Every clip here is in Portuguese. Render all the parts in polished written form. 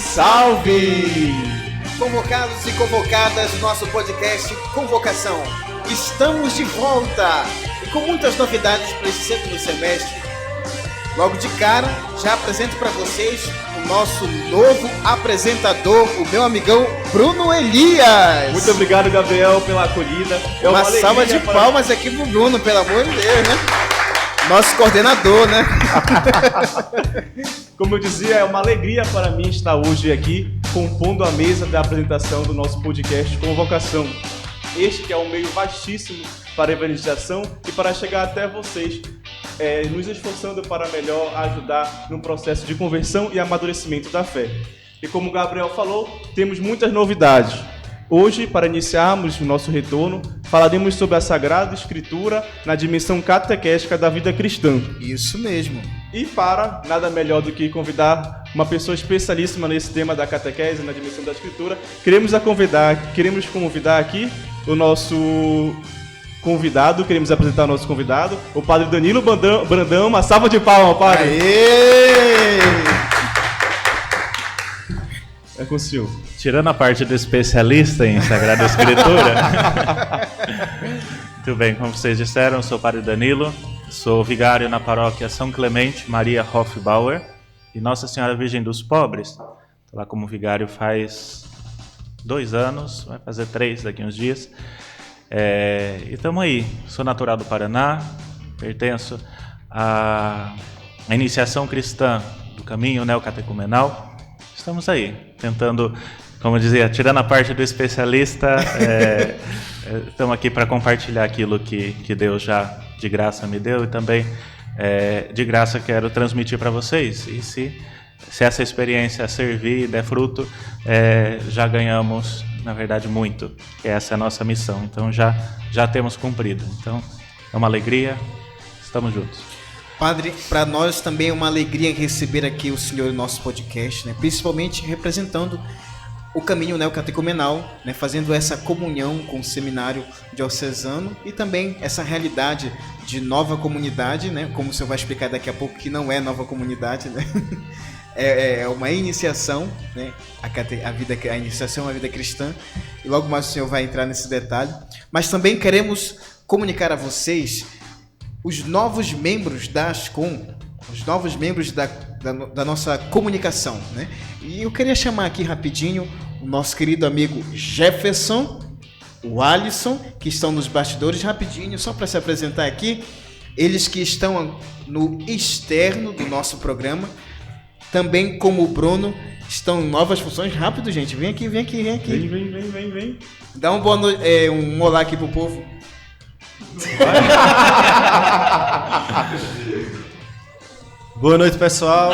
salve! Convocados e convocadas, nosso podcast Convocação. Estamos de volta e com muitas novidades para esse segundo semestre. Logo de cara, já apresento para vocês o nosso novo apresentador, o meu amigão Bruno Elias. Muito obrigado, Gabriel, pela acolhida. Uma salva de palmas aqui pro Bruno, pelo amor de Deus, né? Nosso coordenador, né? Como eu dizia, é uma alegria para mim estar hoje aqui compondo a mesa da apresentação do nosso podcast Convocação. Este que é um meio vastíssimo para a evangelização e para chegar até vocês, nos esforçando para melhor ajudar no processo de conversão e amadurecimento da fé. E como o Gabriel falou, temos muitas novidades. Hoje, para iniciarmos o nosso retorno, falaremos sobre a Sagrada Escritura na dimensão catequética da vida cristã. Isso mesmo. E para nada melhor do que convidar uma pessoa especialíssima nesse tema da catequese, na dimensão da Escritura, queremos convidar aqui o nosso convidado, queremos apresentar o nosso convidado, o Padre Danilo Brandão. Uma salva de palmas, Padre! Aê! É com o senhor. Tirando a parte do especialista em Sagrada Escritura. Muito bem, como vocês disseram, eu sou o Padre Danilo, sou vigário na paróquia São Clemente Maria Hofbauer e Nossa Senhora Virgem dos Pobres. Estou lá como vigário faz 2 anos, vai fazer 3 daqui a uns dias. E estamos aí, sou natural do Paraná, pertenço à iniciação cristã do caminho neocatecumenal. Estamos aí, tentando, como eu dizia, tirando a parte do especialista, estamos aqui para compartilhar aquilo que Deus já de graça me deu e também de graça quero transmitir para vocês. E se essa experiência servir e der fruto, já ganhamos, na verdade, muito. Essa é a nossa missão, então já temos cumprido. Então, é uma alegria, estamos juntos. Padre, para nós também é uma alegria receber aqui o senhor no nosso podcast, né? Principalmente representando o caminho neocatecumenal, né? Fazendo essa comunhão com o seminário diocesano e também essa realidade de nova comunidade, né? Como o senhor vai explicar daqui a pouco, que não é nova comunidade, né? É uma iniciação, né? A iniciação à vida cristã, e logo mais o senhor vai entrar nesse detalhe. Mas também queremos comunicar a vocês os novos membros da Ascom, os novos membros da nossa comunicação, né? E eu queria chamar aqui rapidinho o nosso querido amigo Jefferson, o Alisson, que estão nos bastidores, rapidinho, só para se apresentar aqui. Eles que estão no externo do nosso programa, também como o Bruno, estão em novas funções. Rápido, gente, vem aqui. Vem. Dá um olá aqui pro povo. Boa noite, pessoal.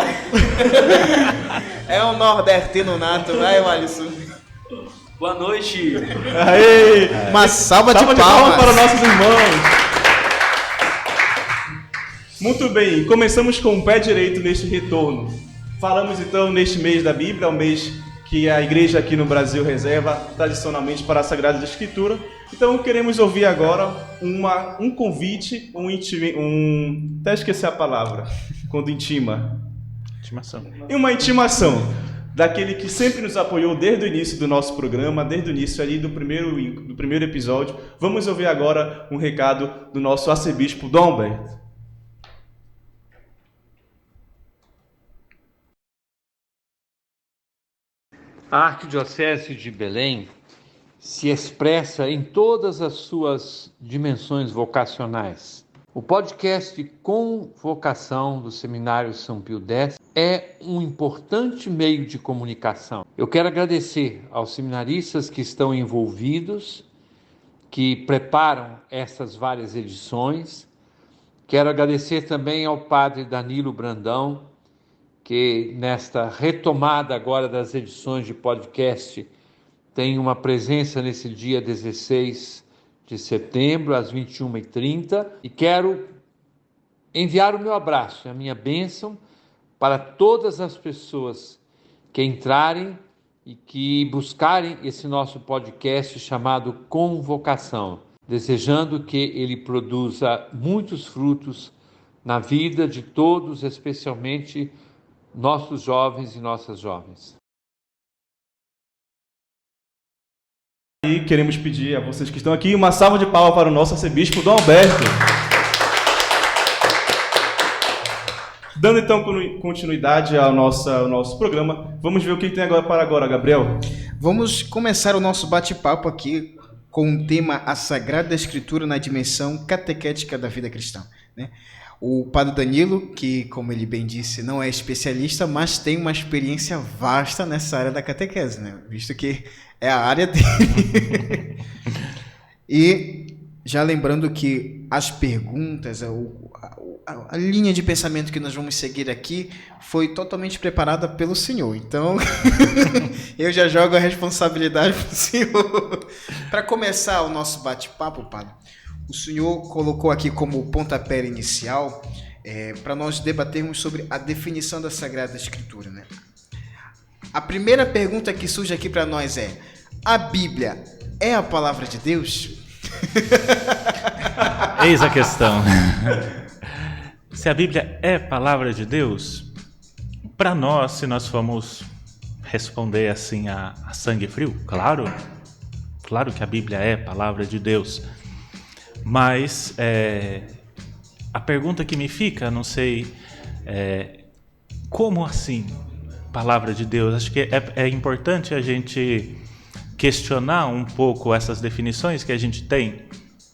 É um nordestino nato, vai, Alisson. Boa noite. Aê! Uma salva de palmas para nossos irmãos. Muito bem, começamos com o pé direito neste retorno. Falamos então neste mês da Bíblia, o mês que a igreja aqui no Brasil reserva tradicionalmente para a Sagrada Escritura. Então queremos ouvir agora um convite, até esqueci a palavra, quando intima. Intimação. E uma intimação daquele que sempre nos apoiou desde o início do nosso programa, desde o início ali do primeiro episódio. Vamos ouvir agora um recado do nosso arcebispo Dom Humberto. A Arquidiocese de Belém se expressa em todas as suas dimensões vocacionais. O podcast Convocação do Seminário São Pio X é um importante meio de comunicação. Eu quero agradecer aos seminaristas que estão envolvidos, que preparam essas várias edições. Quero agradecer também ao Padre Danilo Brandão, que nesta retomada agora das edições de podcast tem uma presença nesse dia 16 de setembro, às 21h30, e quero enviar o meu abraço, a minha bênção para todas as pessoas que entrarem e que buscarem esse nosso podcast chamado Convocação, desejando que ele produza muitos frutos na vida de todos, especialmente nossos jovens e nossas jovens. E queremos pedir a vocês que estão aqui uma salva de palmas para o nosso arcebispo Dom Alberto. Dando então continuidade ao nosso programa, vamos ver o que tem agora para agora, Gabriel. Vamos começar o nosso bate-papo aqui com o tema A Sagrada Escritura na dimensão catequética da vida cristã, né? O padre Danilo, que, como ele bem disse, não é especialista, mas tem uma experiência vasta nessa área da catequese, né? Visto que é a área dele. E já lembrando que as perguntas, a linha de pensamento que nós vamos seguir aqui foi totalmente preparada pelo senhor. Então, eu já jogo a responsabilidade para o senhor. Para começar o nosso bate-papo, padre, o senhor colocou aqui como pontapé inicial para nós debatermos sobre a definição da Sagrada Escritura, né? A primeira pergunta que surge aqui para nós é: a Bíblia é a palavra de Deus? Eis a questão. Se a Bíblia é palavra de Deus, para nós, se nós formos responder assim a sangue frio, claro que a Bíblia é palavra de Deus. Mas a pergunta que me fica, não sei, como assim palavra de Deus? Acho que é importante a gente questionar um pouco essas definições que a gente tem,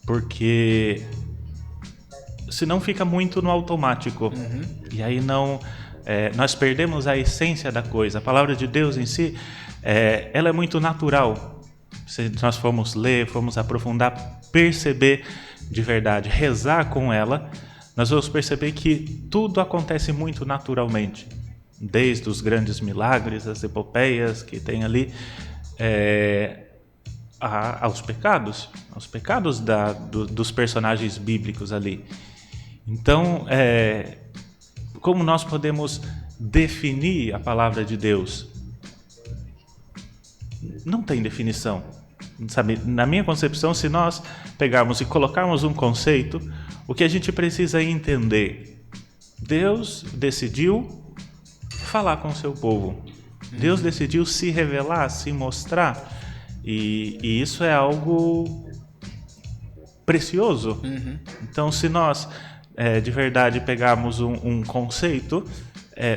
porque senão fica muito no automático. E aí nós perdemos a essência da coisa. A palavra de Deus em si, ela é muito natural. Se nós formos ler, formos aprofundar, perceber de verdade, rezar com ela, nós vamos perceber que tudo acontece muito naturalmente, desde os grandes milagres, as epopeias que tem ali, aos pecados dos personagens bíblicos ali. Então, como nós podemos definir a palavra de Deus? Não tem definição, sabe? Na minha concepção, se nós pegarmos e colocarmos um conceito, o que a gente precisa entender: Deus decidiu falar com o seu povo. Deus decidiu se revelar, se mostrar, e isso é algo precioso. Então, se nós de verdade pegarmos um conceito,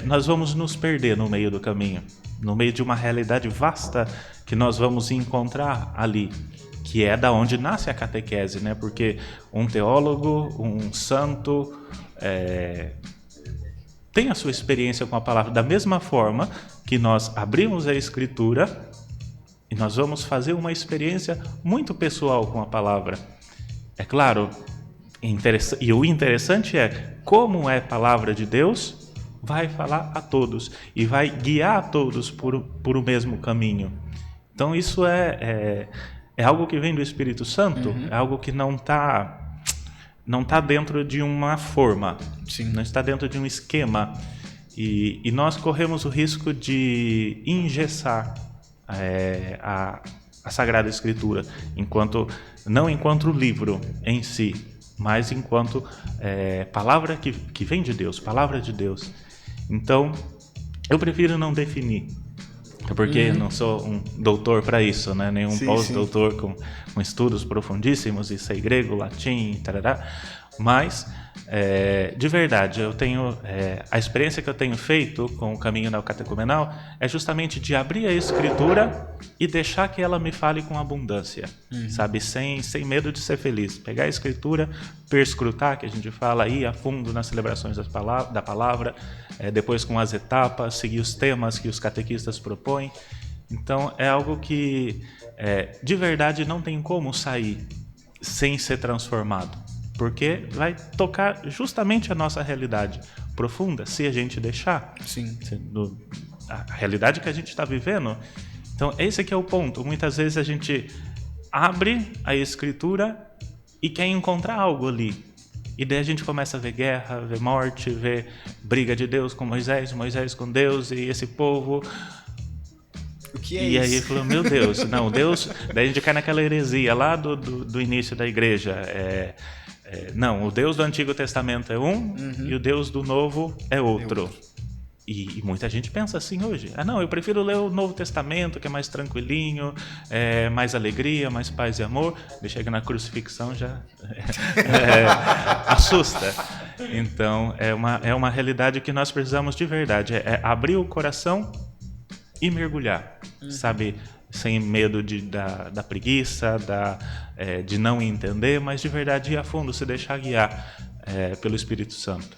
nós vamos nos perder no meio do caminho, no meio de uma realidade vasta que nós vamos encontrar ali, que é da onde nasce a catequese, né? Porque um teólogo, um santo, tem a sua experiência com a palavra, da mesma forma que nós abrimos a Escritura e nós vamos fazer uma experiência muito pessoal com a palavra. É claro, e o interessante é, como é palavra de Deus, vai falar a todos e vai guiar a todos por o mesmo caminho. Então isso é algo que vem do Espírito Santo, é algo que não está dentro de uma forma, não está dentro de um esquema, e nós corremos o risco de engessar a Sagrada Escritura, não enquanto livro em si, mas enquanto palavra que vem de Deus, palavra de Deus. Então, eu prefiro não definir, porque não sou um doutor para isso, né? Nenhum pós-doutor com estudos profundíssimos, isso é grego, latim, tarará. Mas, de verdade, eu tenho a experiência que eu tenho feito com o caminho neocatecumenal é justamente de abrir a Escritura e deixar que ela me fale com abundância, sabe? Sem medo de ser feliz. Pegar a Escritura, perscrutar, que a gente fala, ir a fundo nas celebrações da palavra, depois com as etapas, seguir os temas que os catequistas propõem. Então, é algo que, de verdade, não tem como sair sem ser transformado, porque vai tocar justamente a nossa realidade profunda, se a gente deixar. A realidade que a gente está vivendo. Então, esse aqui é o ponto. Muitas vezes a gente abre a Escritura e quer encontrar algo ali. E daí a gente começa a ver guerra, ver morte, ver briga de Deus com Moisés, Moisés com Deus e esse povo. O que é e isso? aí falou, meu Deus, não, Deus... Daí a gente cai naquela heresia lá do início da igreja. Não, o Deus do Antigo Testamento é um e o Deus do Novo é outro. E muita gente pensa assim hoje. Não, eu prefiro ler o Novo Testamento, que é mais tranquilinho, mais alegria, mais paz e amor. Deixa aqui na crucifixão já assusta. Então, é uma realidade que nós precisamos de verdade. É abrir o coração e mergulhar, sabe? Sem medo da preguiça, de não entender, mas de verdade ir a fundo, se deixar guiar pelo Espírito Santo.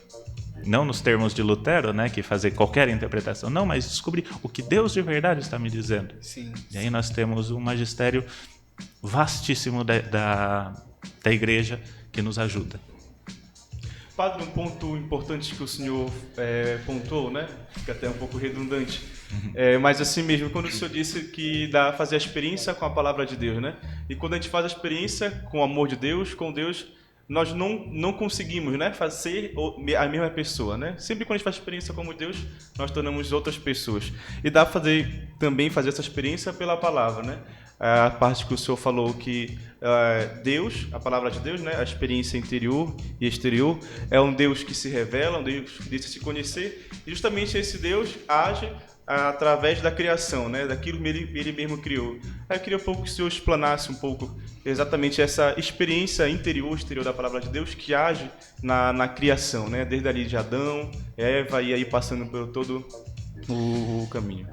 Não nos termos de Lutero, né, que fazer qualquer interpretação, não, mas descobrir o que Deus de verdade está me dizendo. Sim. E aí nós temos um magistério vastíssimo da igreja que nos ajuda. Padre, um ponto importante que o senhor pontuou, né? Fica até um pouco redundante. Mas assim mesmo, quando o senhor disse que fazer a experiência com a palavra de Deus, né? E quando a gente faz a experiência com o amor de Deus, com Deus, nós não conseguimos, né, fazer a mesma pessoa, né? Sempre quando a gente faz experiência como Deus, nós tornamos outras pessoas. E dá para também fazer essa experiência pela palavra, né? A parte que o senhor falou que Deus, a palavra de Deus, né, a experiência interior e exterior, é um Deus que se revela, um Deus que diz se conhecer, e justamente esse Deus age através da criação, né, daquilo que ele mesmo criou. Eu queria um pouco que o senhor explanasse um pouco exatamente essa experiência interior, exterior da palavra de Deus que age na criação, né, desde ali de Adão, Eva e aí passando por todo o caminho.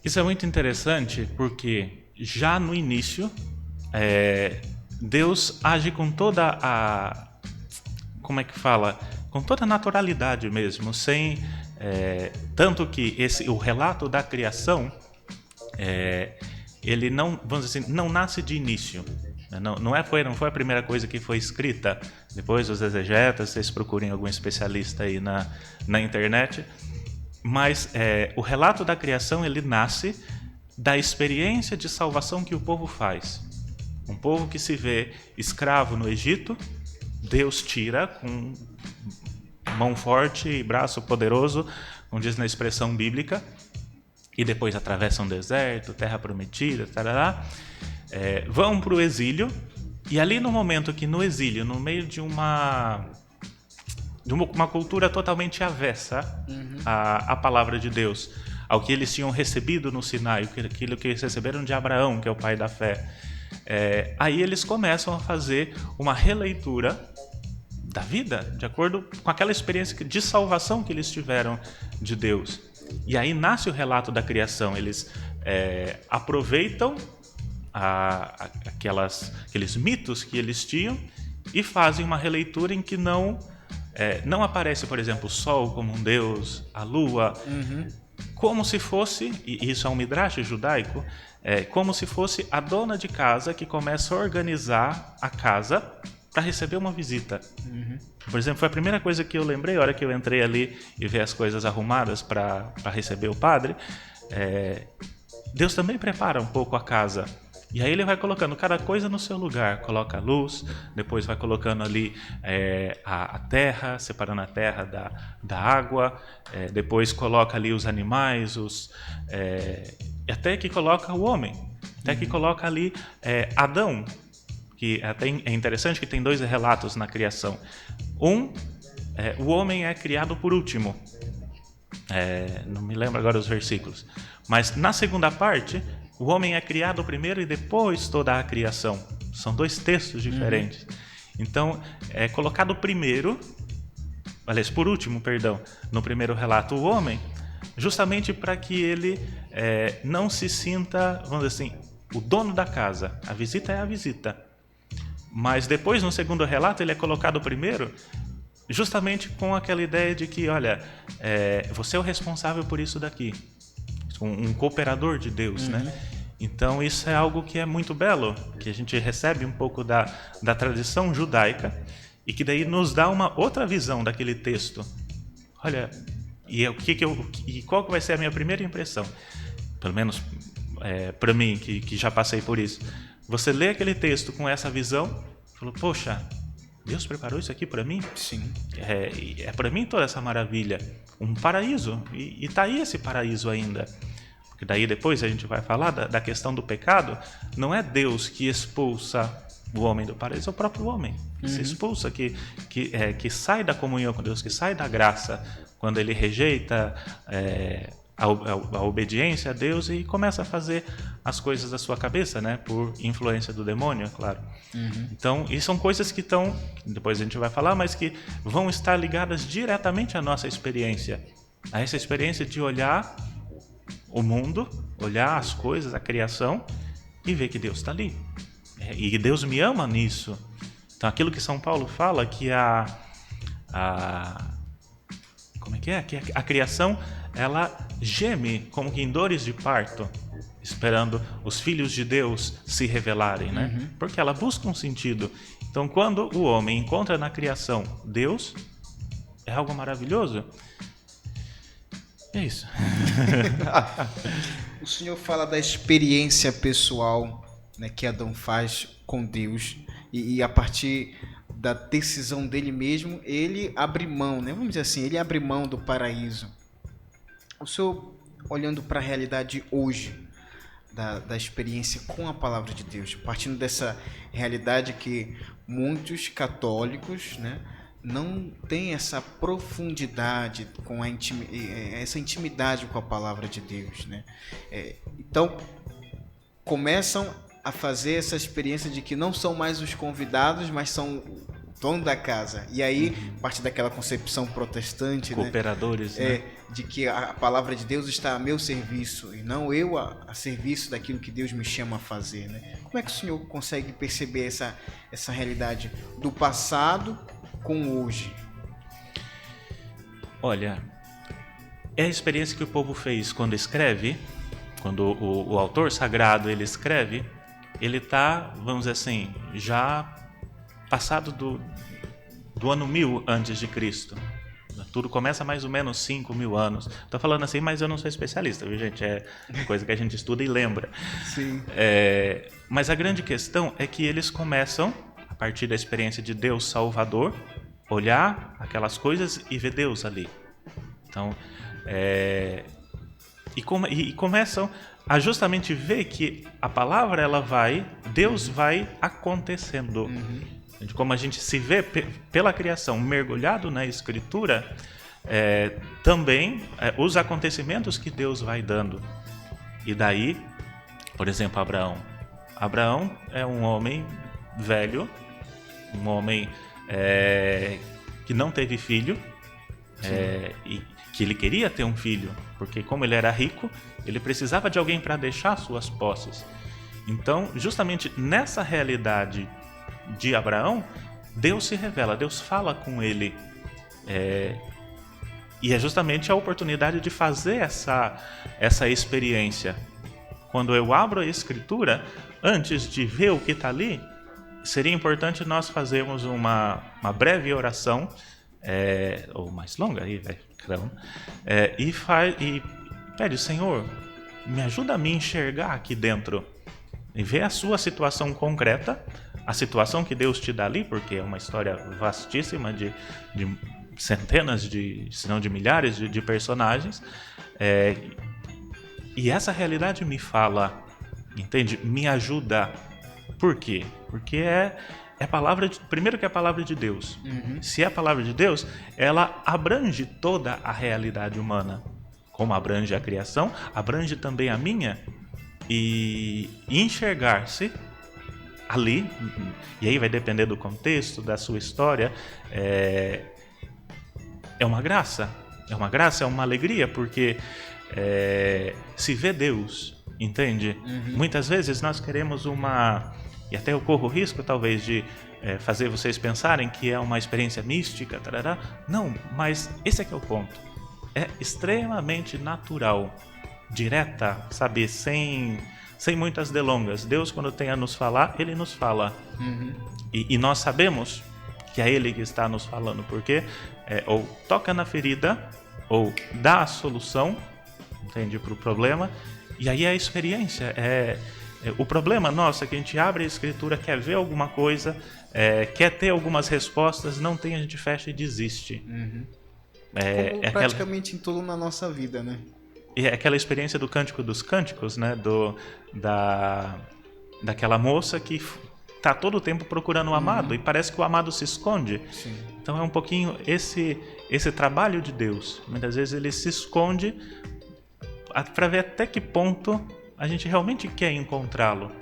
Isso é muito interessante porque já no início Deus age com toda com toda a naturalidade mesmo, sem tanto que o relato da criação ele não, vamos dizer assim, não nasce de início. Não foi a primeira coisa que foi escrita. Depois os exegetas, vocês procurem algum especialista aí na internet. Mas o relato da criação ele nasce da experiência de salvação que o povo faz. Um povo que se vê escravo no Egito, Deus tira com mão forte e braço poderoso, como diz na expressão bíblica, e depois atravessam um deserto, terra prometida, tarará, vão para o exílio, e ali no momento que no exílio, no meio de uma cultura totalmente avessa à palavra de Deus, ao que eles tinham recebido no Sinai, aquilo que eles receberam de Abraão, que é o pai da fé, aí eles começam a fazer uma releitura da vida, de acordo com aquela experiência de salvação que eles tiveram de Deus. E aí nasce o relato da criação. Eles aproveitam aqueles mitos que eles tinham e fazem uma releitura em que não aparece, por exemplo, o sol como um deus, a lua, como se fosse, e isso é um midrash judaico, como se fosse a dona de casa que começa a organizar a casa para receber uma visita. Por exemplo, foi a primeira coisa que eu lembrei, a hora que eu entrei ali e vi as coisas arrumadas para receber o padre. Deus também prepara um pouco a casa. E aí ele vai colocando cada coisa no seu lugar. Coloca a luz, depois vai colocando ali a terra, separando a terra da água, depois coloca ali os animais, até que coloca o homem, até que coloca ali Adão, que até é interessante que tem dois relatos na criação. O homem é criado por último. Não me lembro agora os versículos. Mas na segunda parte, o homem é criado primeiro e depois toda a criação. São dois textos diferentes. Então, é colocado primeiro, aliás, por último, perdão, no primeiro relato, o homem, justamente para que ele não se sinta, vamos dizer assim, o dono da casa. A visita é a visita. Mas depois, no segundo relato, ele é colocado primeiro justamente com aquela ideia de que, olha, você é o responsável por isso daqui. Um cooperador de Deus, né? Então, isso é algo que é muito belo, que a gente recebe um pouco da tradição judaica e que daí nos dá uma outra visão daquele texto. Olha, e qual que vai ser a minha primeira impressão? Pelo menos para mim, que já passei por isso. Você lê aquele texto com essa visão, falou, poxa, Deus preparou isso aqui para mim? Sim. É para mim toda essa maravilha, um paraíso, e tá aí esse paraíso ainda. Porque daí depois a gente vai falar da questão do pecado. Não é Deus que expulsa o homem do paraíso é o próprio homem, que se expulsa, que sai da comunhão com Deus, que sai da graça, quando ele rejeita a obediência a Deus e começa a fazer as coisas da sua cabeça, né? Por influência do demônio, é claro. Então, e são coisas que estão, depois a gente vai falar, mas que vão estar ligadas diretamente à nossa experiência, a essa experiência de olhar o mundo, olhar as coisas, a criação e ver que Deus está ali. E Deus me ama nisso. Então, aquilo que São Paulo fala, que como é que é? Que a criação, ela geme como que em dores de parto, esperando os filhos de Deus se revelarem, né? Porque ela busca um sentido. Então, quando o homem encontra na criação Deus, é algo maravilhoso. É isso. O senhor fala da experiência pessoal, né, que Adão faz com Deus e a partir da decisão dele mesmo, ele abre mão, né? Vamos dizer assim, ele abre mão do paraíso. O senhor, olhando para a realidade hoje, da experiência com a palavra de Deus, partindo dessa realidade que muitos católicos, né, não têm essa profundidade com essa intimidade com a palavra de Deus, né? Então, começam a fazer essa experiência de que não são mais os convidados, mas são o dono da casa. E aí, parte daquela concepção protestante, cooperadores, né? Né? De que a palavra de Deus está a meu serviço e não eu a serviço daquilo que Deus me chama a fazer, né? Como é que o senhor consegue perceber essa realidade do passado com hoje? Olha, é a experiência que o povo fez quando escreve, quando o autor sagrado ele escreve, ele está, vamos dizer assim, já passado do ano 1000 antes de Cristo. Tudo começa mais ou menos 5.000 anos. Estou falando assim, mas eu não sou especialista, viu, gente? É coisa que a gente estuda e lembra. Sim. Mas a grande questão é que eles começam, a partir da experiência de Deus Salvador, olhar aquelas coisas e ver Deus ali. Então, e começam a justamente ver que a palavra, Deus vai acontecendo. Como a gente se vê pela criação mergulhado na Escritura, também os acontecimentos que Deus vai dando. E daí, por exemplo, Abraão. Abraão é um homem velho, um homem que não teve filho, e que ele queria ter um filho, porque como ele era rico, ele precisava de alguém para deixar suas posses. Então, justamente nessa realidade de Abraão, Deus se revela, Deus fala com ele, e é justamente a oportunidade de fazer essa experiência. Quando eu abro a Escritura, antes de ver o que está ali, seria importante nós fazermos uma breve oração, ou mais longa, aí, e pede, Senhor, me ajuda a me enxergar aqui dentro e ver a sua situação concreta, a situação que Deus te dá ali, porque é uma história vastíssima de centenas, se não de milhares de personagens, e essa realidade me fala, entende? Me ajuda. Por quê? Porque primeiro que é a palavra de Deus. Se é a palavra de Deus, ela abrange toda a realidade humana. Como abrange a criação, abrange também a minha. E enxergar-se ali, e aí vai depender do contexto, da sua história, é uma graça. É uma graça, é uma alegria, porque se vê Deus, entende? Muitas vezes nós queremos e até eu corro o risco talvez de fazer vocês pensarem que é uma experiência mística, tarará. Não, mas esse é que é o ponto. É extremamente natural, direta, sabe, sem muitas delongas. Deus, quando tem a nos falar, Ele nos fala. E nós sabemos que é Ele que está nos falando, porque ou toca na ferida, ou dá a solução, entende, para o problema, e aí é a experiência. O problema nosso é que a gente abre a Escritura, quer ver alguma coisa, quer ter algumas respostas, não tem, a gente fecha e desiste. Como praticamente em tudo na nossa vida, né? É aquela experiência do Cântico dos Cânticos, né? Daquela moça que está todo o tempo procurando o amado, e parece que o amado se esconde. Sim. Então é um pouquinho esse trabalho de Deus. Muitas vezes ele se esconde para ver até que ponto a gente realmente quer encontrá-lo.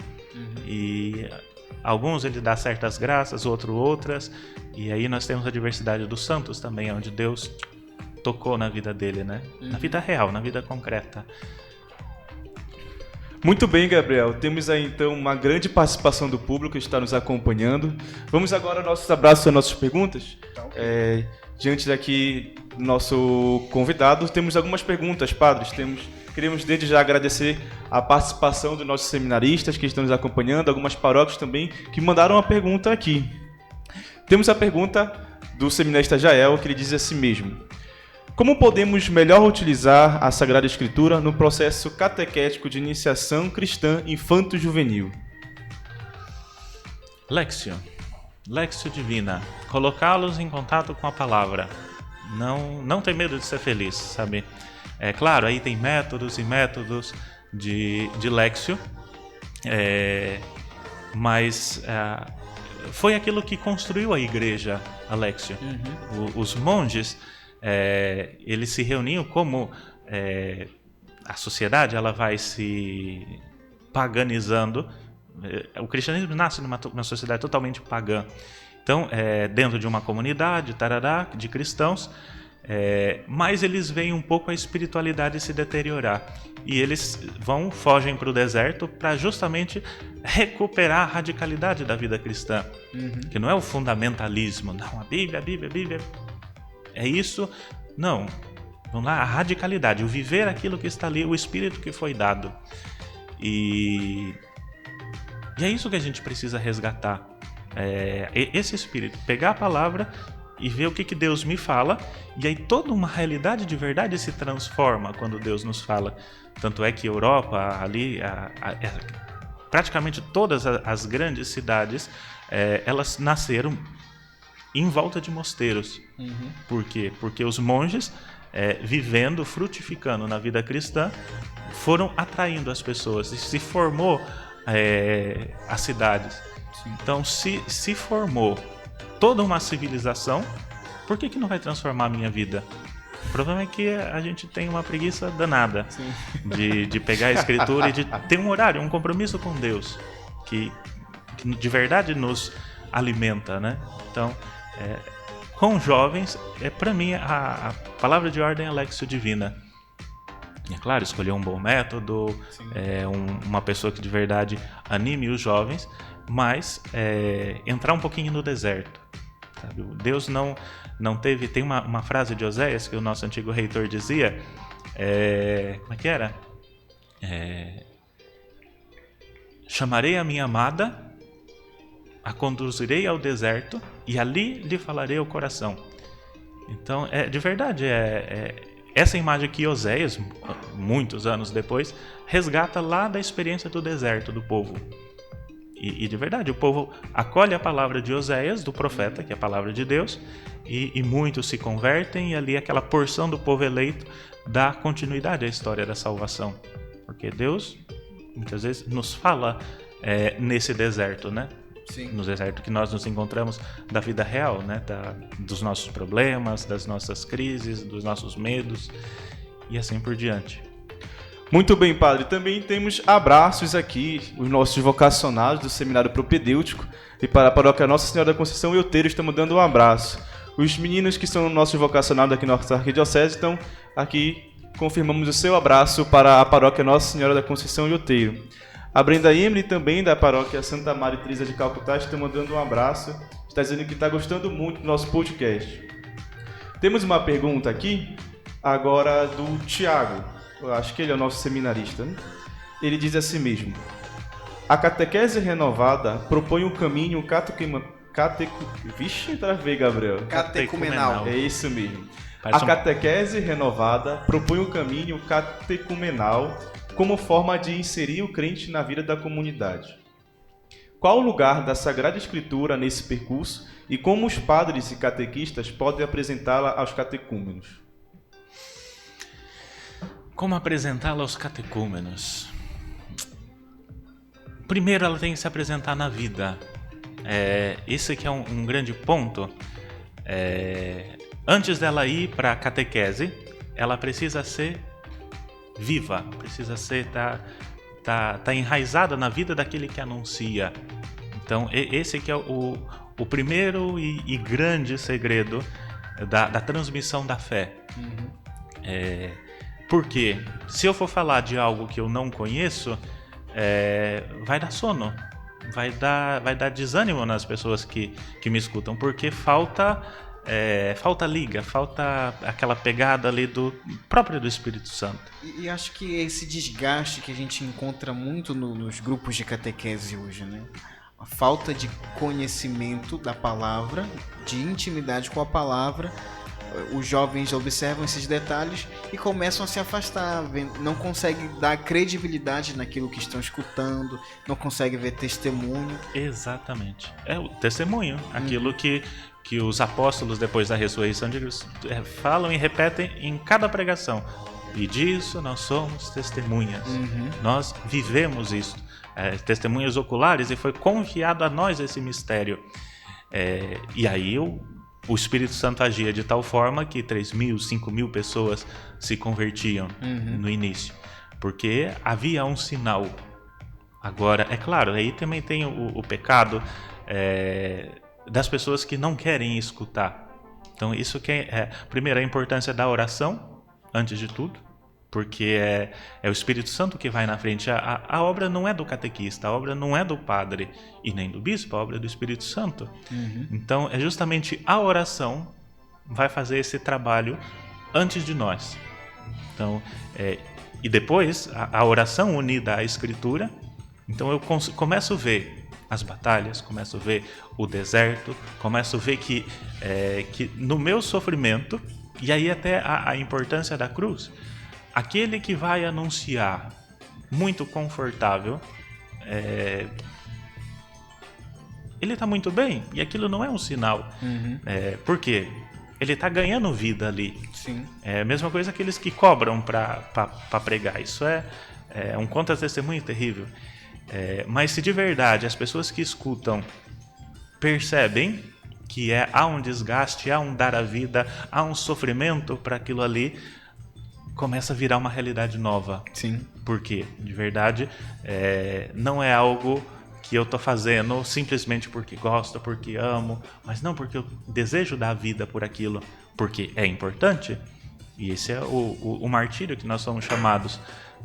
E alguns ele dá certas graças, outras. E aí nós temos a diversidade dos santos também, onde Deus tocou na vida dele, né? Na vida real, na vida concreta. Muito bem, Gabriel. Temos aí então uma grande participação do público que está nos acompanhando. Vamos agora ao nossos abraços e às nossas perguntas. Diante daqui do nosso convidado, temos algumas perguntas, padres. Queremos desde já agradecer a participação dos nossos seminaristas que estão nos acompanhando, algumas paróquias também que mandaram uma pergunta aqui. Temos a pergunta do seminarista Jael, que ele diz assim mesmo: como podemos melhor utilizar a Sagrada Escritura no processo catequético de iniciação cristã infanto-juvenil? Léxio divina, colocá-los em contato com a palavra. Não ter medo de ser feliz, sabe? É claro, aí tem métodos e métodos de Léxio, mas foi aquilo que construiu a igreja, a Léxio. Os monges, eles se reuniam como a sociedade ela vai se paganizando. O cristianismo nasce numa sociedade totalmente pagã. Então, dentro de uma comunidade de cristãos, mas eles veem um pouco a espiritualidade se deteriorar. E eles fogem para o deserto para justamente recuperar a radicalidade da vida cristã. Que não é o fundamentalismo. Não, a Bíblia é isso. Não. Vamos lá, a radicalidade, o viver aquilo que está ali, o espírito que foi dado. E é isso que a gente precisa resgatar. Esse espírito, pegar a palavra e ver o que Deus me fala, e aí toda uma realidade de verdade se transforma quando Deus nos fala. Tanto é que Europa, ali, praticamente todas as grandes cidades, elas nasceram em volta de mosteiros. Por quê? Porque os monges, vivendo, frutificando na vida cristã, foram atraindo as pessoas, e se formou as cidades. Então, se formou toda uma civilização, por que não vai transformar a minha vida? O problema é que a gente tem uma preguiça danada de pegar a escritura e de ter um horário, um compromisso com Deus, que de verdade nos alimenta, né? Então, com jovens, para mim, a palavra de ordem é Léxio divina. E é claro, escolher um bom método, uma pessoa que de verdade anime os jovens, mas entrar um pouquinho no deserto. Sabe? Deus não teve... Tem uma frase de Oséias que o nosso antigo reitor dizia, como é que era? Chamarei a minha amada, a conduzirei ao deserto e ali lhe falarei ao coração. Então, de verdade, essa imagem que Oséias, muitos anos depois, resgata lá da experiência do deserto do povo. E de verdade, o povo acolhe a palavra de Oséias, do profeta, que é a palavra de Deus, e muitos se convertem, e ali aquela porção do povo eleito dá continuidade à história da salvação. Porque Deus, muitas vezes, nos fala nesse deserto, né? Sim. No deserto que nós nos encontramos da vida real, né? Dos nossos problemas, das nossas crises, dos nossos medos, e assim por diante. Muito bem, padre. Também temos abraços aqui, os nossos vocacionados do Seminário Propedêutico, e para a paróquia Nossa Senhora da Conceição e Outeiro estamos dando um abraço. Os meninos que são nossos vocacionados aqui na nossa arquidiocese, então aqui confirmamos o seu abraço para a paróquia Nossa Senhora da Conceição e Outeiro. A Brenda Emily, também da paróquia Santa Maria Teresa de Calcutá, está mandando um abraço, está dizendo que está gostando muito do nosso podcast. Temos uma pergunta aqui, agora do Tiago. Eu acho que ele é o nosso seminarista, né? Ele diz assim mesmo: a catequese renovada propõe um caminho Vixe, travei, Gabriel. Catecumenal. É isso mesmo. A catequese renovada propõe um caminho catecumenal como forma de inserir o crente na vida da comunidade. Qual o lugar da Sagrada Escritura nesse percurso e como os padres e catequistas podem apresentá-la aos catecúmenos? Como apresentá-la aos catecúmenos? Primeiro, ela tem que se apresentar na vida. esse que é um grande ponto. Antes dela ir para a catequese, ela precisa ser viva, precisa ser tá enraizada na vida daquele que anuncia. Então esse que é o primeiro e grande segredo da transmissão da fé. Porque se eu for falar de algo que eu não conheço, vai dar sono, vai dar desânimo nas pessoas que me escutam, porque falta liga, falta aquela pegada ali do próprio do Espírito Santo. E acho que esse desgaste que a gente encontra muito nos grupos de catequese hoje, né? A falta de conhecimento da palavra, de intimidade com a palavra. Os jovens observam esses detalhes e começam a se afastar, não conseguem dar credibilidade naquilo que estão escutando, não conseguem ver testemunho. Exatamente. É o testemunho, aquilo que os apóstolos, depois da ressurreição de Cristo, falam e repetem em cada pregação. E disso nós somos testemunhas. Nós vivemos isso. Testemunhas oculares, e foi confiado a nós esse mistério. E aí o Espírito Santo agia de tal forma que 3.000, 5.000 pessoas se convertiam no início. Porque havia um sinal. Agora, é claro, aí também tem o pecado das pessoas que não querem escutar. Então isso que primeiro, a importância da oração, antes de tudo, porque é o Espírito Santo que vai na frente. A obra não é do catequista, a obra não é do padre e nem do bispo, a obra é do Espírito Santo. Então é justamente a oração vai fazer esse trabalho antes de nós. Então, e depois a oração unida à Escritura. Então eu começo a ver as batalhas, começo a ver o deserto, começo a ver que no meu sofrimento, e aí até a importância da cruz, aquele que vai anunciar muito confortável, ele está muito bem, e aquilo não é um sinal. Por quê? Ele está ganhando vida ali. Sim. É a mesma coisa aqueles que cobram para pregar. Isso é um contra-testemunho terrível. Mas se de verdade as pessoas que escutam percebem que há um desgaste, há um dar a vida, há um sofrimento para aquilo ali, começa a virar uma realidade nova. Sim. Porque, de verdade, não é algo que eu estou fazendo simplesmente porque gosto, porque amo, mas não porque eu desejo dar vida por aquilo, porque é importante. E esse é o martírio que nós somos chamados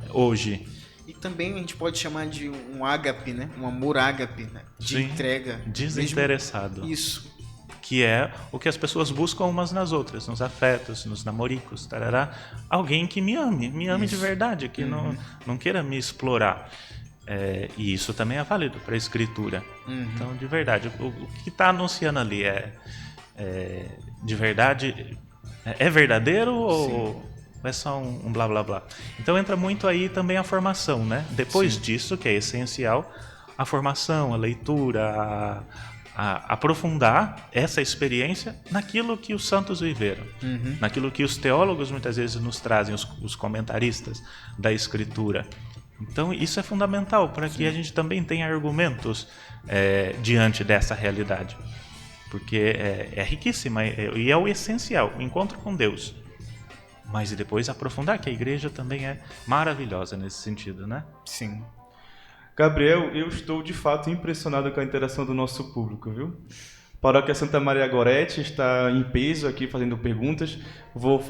hoje. E também a gente pode chamar de um ágape, né? Um amor ágape, né? De Sim, entrega. desinteressado. Isso. Que é o que as pessoas buscam umas nas outras, nos afetos, nos namoricos, tarará. Alguém que me ame de verdade, que não queira me explorar. E isso também é válido para a Escritura. Então, de verdade, o que está anunciando ali de verdade, é verdadeiro ou é só um blá blá blá? Então entra muito aí também a formação, né? Depois disso, que é essencial, a formação, a leitura, a aprofundar essa experiência naquilo que os santos viveram, naquilo que os teólogos muitas vezes nos trazem, os comentaristas da Escritura. Então isso é fundamental para que a gente também tenha argumentos diante dessa realidade, porque é riquíssima e é o essencial, o encontro com Deus. Mas e depois aprofundar, que a igreja também é maravilhosa nesse sentido, né? Sim. Gabriel, eu estou de fato impressionado com a interação do nosso público, viu? Paróquia Santa Maria Gorete está em peso aqui fazendo perguntas. Vou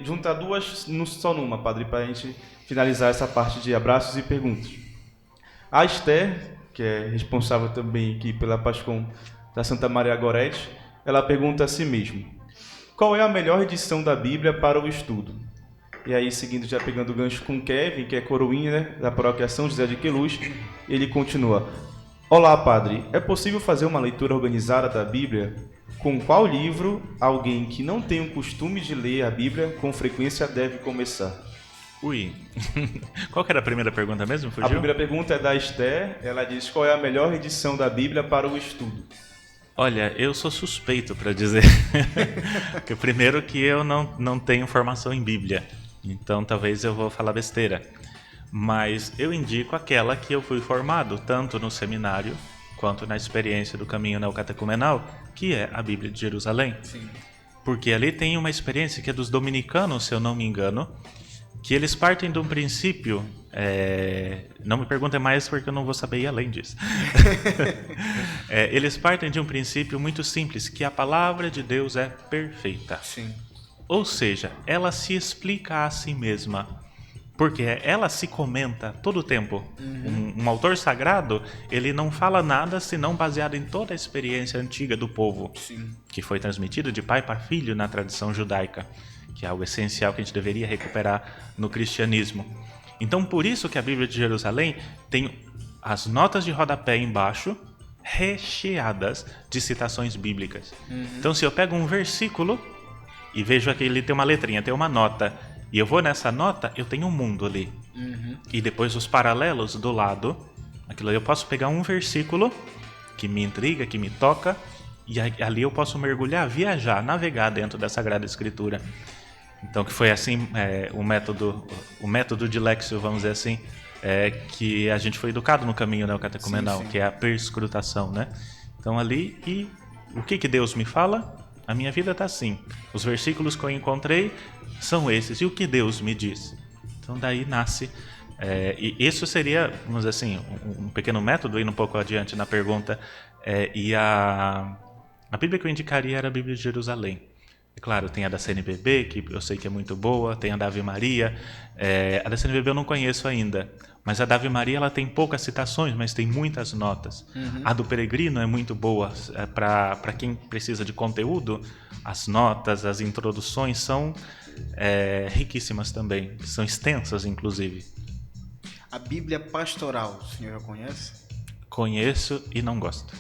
juntar duas só numa, padre, para a gente finalizar essa parte de abraços e perguntas. A Esther, que é responsável também aqui pela Pascom da Santa Maria Gorete, ela pergunta a si mesma: qual é a melhor edição da Bíblia para o estudo? E aí, seguindo, já pegando o gancho com Kevin, que é coroinha, né, da Paróquia São José de Queluz, ele continua: olá, padre, é possível fazer uma leitura organizada da Bíblia? Com qual livro alguém que não tem o costume de ler a Bíblia com frequência deve começar? Ui, qual que era a primeira pergunta mesmo? Fugiu? A primeira pergunta é da Esther, ela diz: qual é a melhor edição da Bíblia para o estudo? Olha, eu sou suspeito para dizer. Porque primeiro que eu não tenho formação em Bíblia, então talvez eu vou falar besteira. Mas eu indico aquela que eu fui formado, tanto no seminário quanto na experiência do caminho neocatecumenal, que é a Bíblia de Jerusalém. Sim. Porque ali tem uma experiência que é dos dominicanos, se eu não me engano, que eles partem de um princípio, não me perguntem mais porque eu não vou saber ir além disso. Eles partem de um princípio muito simples, que a palavra de Deus é perfeita. Sim. Ou seja, ela se explica a si mesma, porque ela se comenta todo o tempo. Um autor sagrado, ele não fala nada senão baseado em toda a experiência antiga do povo, Sim. que foi transmitido de pai para filho na tradição judaica, que é algo essencial que a gente deveria recuperar no cristianismo. Então, por isso que a Bíblia de Jerusalém tem as notas de rodapé embaixo, recheadas de citações bíblicas. Então, se eu pego um versículo e vejo que ele tem uma letrinha, tem uma nota, e eu vou nessa nota, eu tenho um mundo ali. E depois os paralelos do lado, aquilo ali eu posso pegar um versículo que me intriga, que me toca, e ali eu posso mergulhar, viajar, navegar dentro da Sagrada Escritura. Então, que foi assim o método de Lexio, vamos dizer assim, que a gente foi educado no caminho neocatecumenal, que é a perscrutação, né? Então, ali, e o que Deus me fala? A minha vida está assim. Os versículos que eu encontrei são esses. E o que Deus me diz? Então, daí nasce... e isso seria, vamos dizer assim, um pequeno método, indo um pouco adiante na pergunta. E a Bíblia que eu indicaria era a Bíblia de Jerusalém. É claro, tem a da CNBB, que eu sei que é muito boa, tem a da Ave Maria. A da CNBB eu não conheço ainda, mas a da Ave Maria ela tem poucas citações, mas tem muitas notas. A do Peregrino é muito boa, para quem precisa de conteúdo. As notas, as introduções são riquíssimas também, são extensas inclusive. A Bíblia Pastoral, o senhor já conhece? Conheço e não gosto.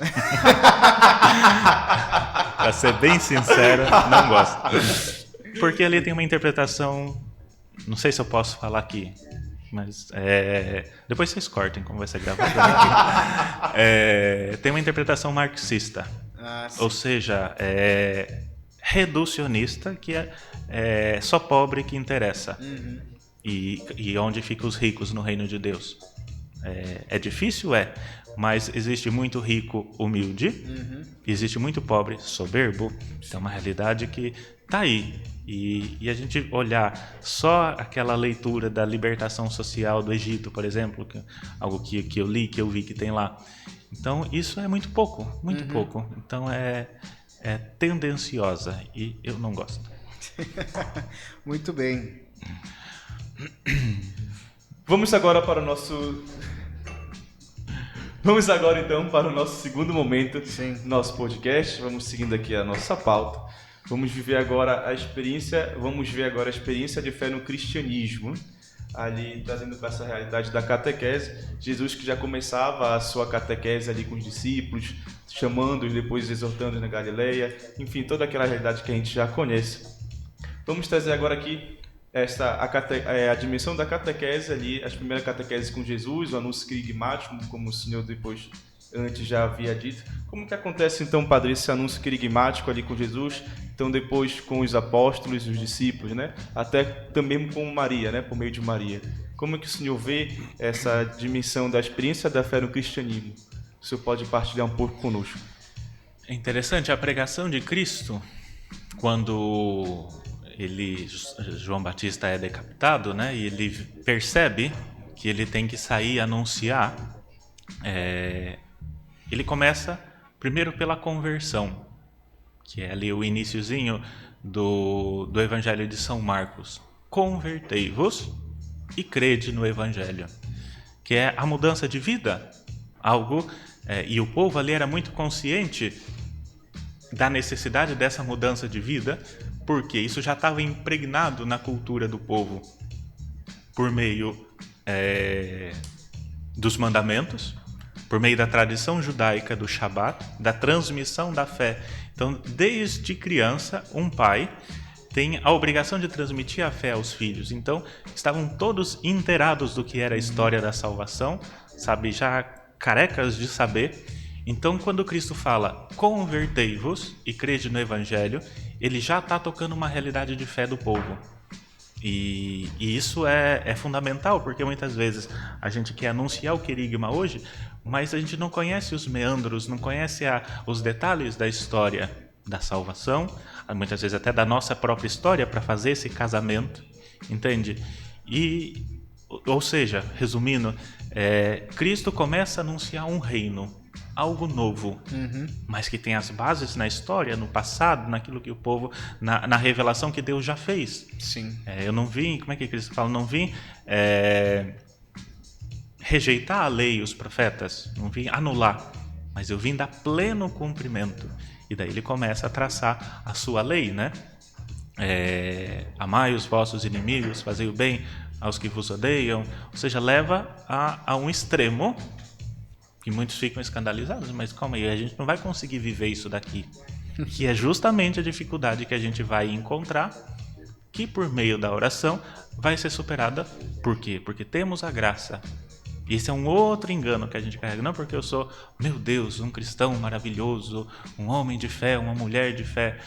Pra ser bem sincero, não gosto. Porque ali tem uma interpretação... Não sei se eu posso falar aqui, mas depois vocês cortem como vai ser gravado. Tem uma interpretação marxista. Ou seja, reducionista, que é só pobre que interessa. E onde ficam os ricos no reino de Deus. É difícil? Mas existe muito rico humilde, existe muito pobre soberbo. Então é uma realidade que está aí. E a gente olhar só aquela leitura da libertação social do Egito, por exemplo, algo que eu li, que eu vi que tem lá. Então isso é muito pouco, muito pouco. Então é tendenciosa e eu não gosto. Muito bem. Vamos agora então para o nosso segundo momento do nosso podcast. Vamos seguindo aqui a nossa pauta. Vamos ver agora a experiência de fé no cristianismo, ali trazendo para essa realidade da catequese. Jesus que já começava a sua catequese ali com os discípulos, chamando-os, depois exortando-os na Galileia, enfim, toda aquela realidade que a gente já conhece. Vamos trazer agora aqui a dimensão da catequese ali, as primeiras catequeses com Jesus, o anúncio querigmático, como o senhor antes já havia dito. Como que acontece então, padre, esse anúncio querigmático ali com Jesus, então depois com os apóstolos e os discípulos, né? Até também com Maria, né? Por meio de Maria. Como é que o senhor vê essa dimensão da experiência da fé no cristianismo? O senhor pode partilhar um pouco conosco. É interessante a pregação de Cristo, quando João Batista é decapitado, né? E ele percebe que ele tem que sair e anunciar. Ele começa primeiro pela conversão, que é ali o iniciozinho do Evangelho de São Marcos. Convertei-vos e crede no Evangelho, que é a mudança de vida, e o povo ali era muito consciente da necessidade dessa mudança de vida, porque isso já estava impregnado na cultura do povo por meio dos mandamentos, por meio da tradição judaica do Shabat, da transmissão da fé. Então, desde criança, um pai tem a obrigação de transmitir a fé aos filhos. Então, estavam todos inteirados do que era a história da salvação, sabe, já carecas de saber. Então, quando Cristo fala, convertei-vos e crede no Evangelho, ele já está tocando uma realidade de fé do povo. E isso é fundamental, porque muitas vezes a gente quer anunciar o querigma hoje, mas a gente não conhece os meandros, não conhece os detalhes da história da salvação, muitas vezes até da nossa própria história para fazer esse casamento, entende? Ou seja, resumindo, Cristo começa a anunciar um reino, algo novo, mas que tem as bases na história, no passado, naquilo que o povo, na revelação que Deus já fez. Sim. Eu não vim, como é que Cristo fala? Não vim rejeitar a lei e os profetas, não vim anular, mas eu vim dar pleno cumprimento. E daí ele começa a traçar a sua lei, né? Amai os vossos inimigos, fazei o bem aos que vos odeiam, ou seja, leva a um extremo que muitos ficam escandalizados, mas calma aí, a gente não vai conseguir viver isso daqui, que é justamente a dificuldade que a gente vai encontrar, que por meio da oração vai ser superada. Por quê? Porque temos a graça. Esse é um outro engano que a gente carrega, não porque eu sou, meu Deus, um cristão maravilhoso, um homem de fé, uma mulher de fé.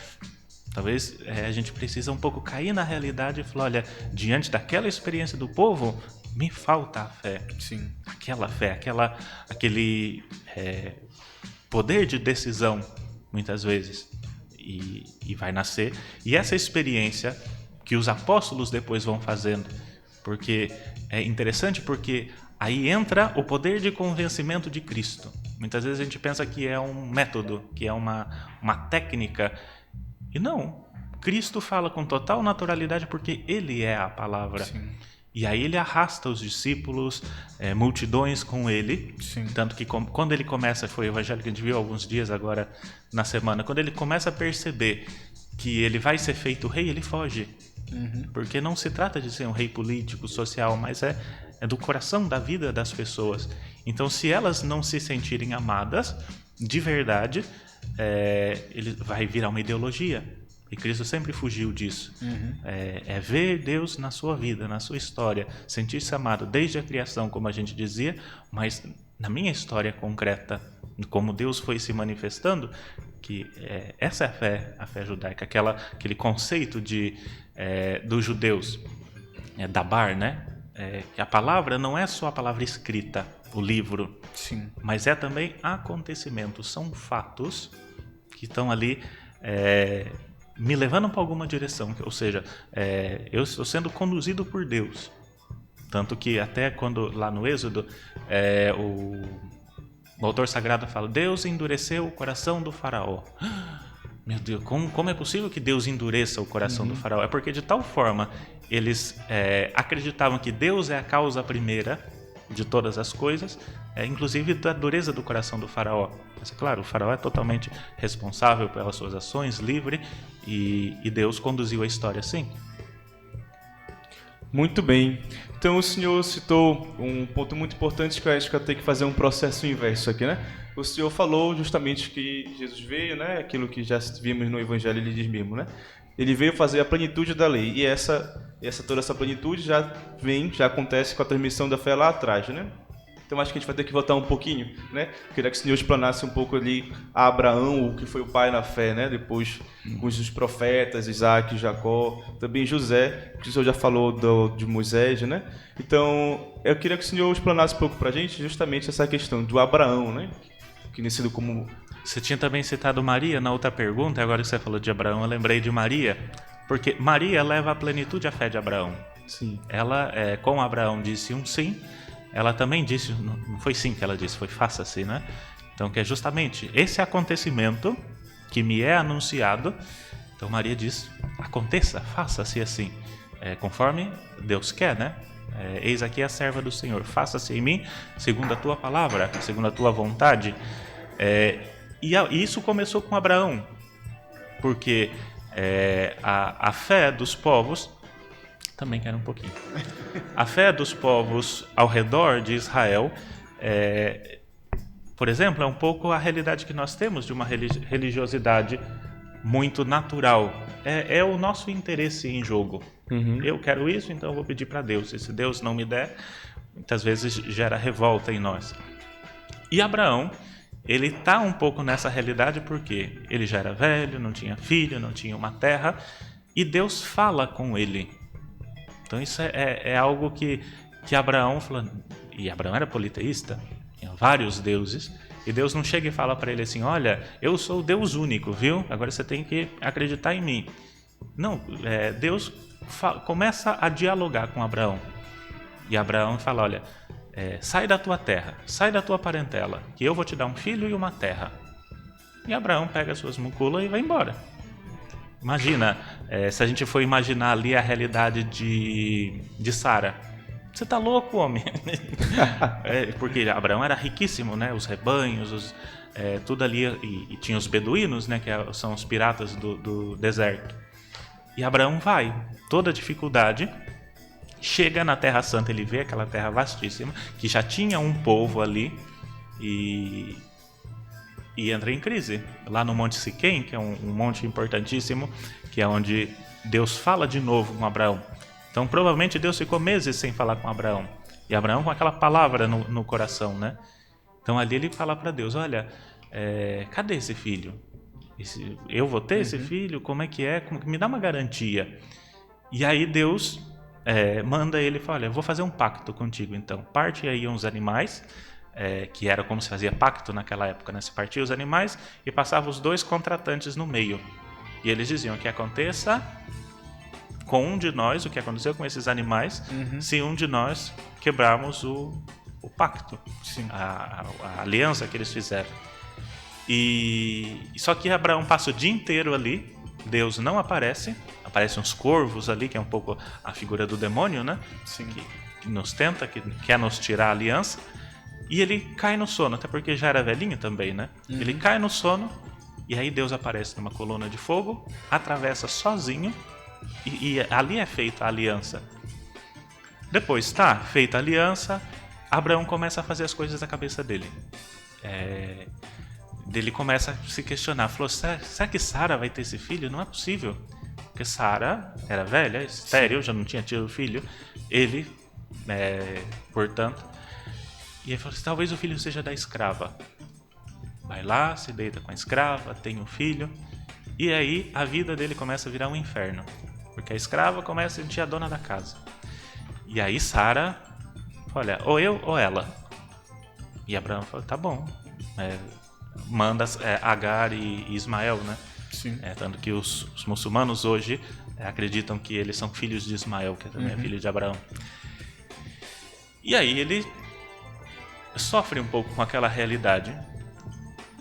Talvez a gente precisa um pouco cair na realidade e falar, olha, diante daquela experiência do povo, me falta a fé. Sim. Aquela fé, aquele poder de decisão, muitas vezes. E vai nascer. E essa experiência que os apóstolos depois vão fazendo, porque é interessante porque aí entra o poder de convencimento de Cristo. Muitas vezes a gente pensa que é um método, que é uma técnica. E não, Cristo fala com total naturalidade porque Ele é a palavra. Sim. E aí Ele arrasta os discípulos, multidões com Ele. Sim. Tanto que quando Ele começa, foi o evangelho que a gente viu há alguns dias agora na semana, quando Ele começa a perceber que Ele vai ser feito rei, Ele foge. Porque não se trata de ser um rei político, social, mas é do coração, da vida das pessoas. Então, se elas não se sentirem amadas, de verdade, ele vai virar uma ideologia. E Cristo sempre fugiu disso. Ver Deus na sua vida, na sua história, sentir-se amado desde a criação, como a gente dizia, mas na minha história concreta, como Deus foi se manifestando, que essa é a fé judaica, aquele conceito dos judeus, dabar, né? Que a palavra não é só a palavra escrita, o livro, Sim. mas é também acontecimentos, são fatos que estão ali me levando para alguma direção, ou seja, eu estou sendo conduzido por Deus. Tanto que até quando lá no Êxodo o autor sagrado fala, Deus endureceu o coração do faraó. Meu Deus, como é possível que Deus endureça o coração do faraó? É porque de tal forma eles acreditavam que Deus é a causa primeira de todas as coisas, inclusive da dureza do coração do faraó. Mas, claro, o faraó é totalmente responsável pelas suas ações, livre, e Deus conduziu a história assim. Muito bem. Então o senhor citou um ponto muito importante que eu acho que eu tenho que fazer um processo inverso aqui, né? O senhor falou justamente que Jesus veio, né? Aquilo que já vimos no Evangelho, ele diz mesmo, né? Ele veio fazer a plenitude da lei. E toda essa plenitude já acontece com a transmissão da fé lá atrás, né? Então acho que a gente vai ter que voltar um pouquinho, né? Queria que o senhor explanasse um pouco ali a Abraão, o que foi o pai na fé, né? Depois com os profetas, Isaac, Jacó, também José, que o senhor já falou de Moisés, né? Então eu queria que o senhor explanasse um pouco pra gente justamente essa questão do Abraão, né? Conhecido como... Você tinha também citado Maria na outra pergunta, agora que você falou de Abraão, eu lembrei de Maria, porque Maria leva à plenitude a fé de Abraão. Sim. Ela, com Abraão, disse um sim, ela também disse, não foi sim que ela disse, foi faça-se, né? Então, que é justamente esse acontecimento que me é anunciado. Então, Maria diz, aconteça, faça-se assim, conforme Deus quer, né? Eis aqui a serva do Senhor, faça-se em mim segundo a tua palavra, segundo a tua vontade. E isso começou com Abraão, porque a fé dos povos, também quero um pouquinho, a fé dos povos ao redor de Israel, por exemplo, é um pouco a realidade que nós temos de uma religiosidade muito natural. É o nosso interesse em jogo. Eu quero isso, então eu vou pedir para Deus. E se Deus não me der, muitas vezes gera revolta em nós. E Abraão, ele está um pouco nessa realidade porque ele já era velho, não tinha filho, não tinha uma terra, e Deus fala com ele. Então isso é algo que Abraão falou. E Abraão era politeísta, vários deuses, e Deus não chega e fala para ele assim, olha, eu sou o Deus único, viu? Agora você tem que acreditar em mim. Não, Deus começa a dialogar com Abraão. E Abraão fala, olha, sai da tua terra, sai da tua parentela, que eu vou te dar um filho e uma terra. E Abraão pega as suas muculas e vai embora. Imagina, se a gente for imaginar ali a realidade de Sara. Você tá louco, homem? Porque Abraão era riquíssimo, né? Os rebanhos, tudo ali, e tinha os beduínos, né? Que são os piratas do deserto. E Abraão vai, toda dificuldade, chega na Terra Santa, ele vê aquela terra vastíssima, que já tinha um povo ali, e entra em crise. Lá no Monte Siquém, que é um monte importantíssimo, que é onde Deus fala de novo com Abraão. Então, provavelmente, Deus ficou meses sem falar com Abraão. E Abraão com aquela palavra no coração, né? Então, ali ele fala para Deus, olha, cadê esse filho? Eu vou ter esse filho? Como é que é? Me dá uma garantia. E aí Deus manda ele e fala, olha, eu vou fazer um pacto contigo, então. Parte aí uns animais, que era como se fazia pacto naquela época, né? Se partia os animais e passava os 2 contratantes no meio. E eles diziam que aconteça com um de nós, o que aconteceu com esses animais, se um de nós quebrarmos o pacto, a aliança que eles fizeram. E só que Abraão passa o dia inteiro ali, Deus não aparecem uns corvos ali, que é um pouco a figura do demônio, né? Que nos tenta, que quer nos tirar a aliança, e ele cai no sono, até porque já era velhinho também, né? Ele cai no sono, e aí Deus aparece numa coluna de fogo, atravessa sozinho, e ali é feita a aliança. Depois feita a aliança, Abraão começa a fazer as coisas da cabeça dele. Ele começa a se questionar, falou, será que Sara vai ter esse filho? Não é possível, porque Sara era velha, estéril, já não tinha tido filho, ele, portanto, e ele falou assim, talvez o filho seja da escrava. Vai lá, se deita com a escrava, tem um filho, e aí a vida dele começa a virar um inferno, porque a escrava começa a sentir a dona da casa. E aí Sara, olha, ou eu ou ela. E Abraão falou, tá bom, manda Agar e Ismael, né? Sim. Tanto que os muçulmanos hoje acreditam que eles são filhos de Ismael, que também é filho de Abraão. E aí ele sofre um pouco com aquela realidade.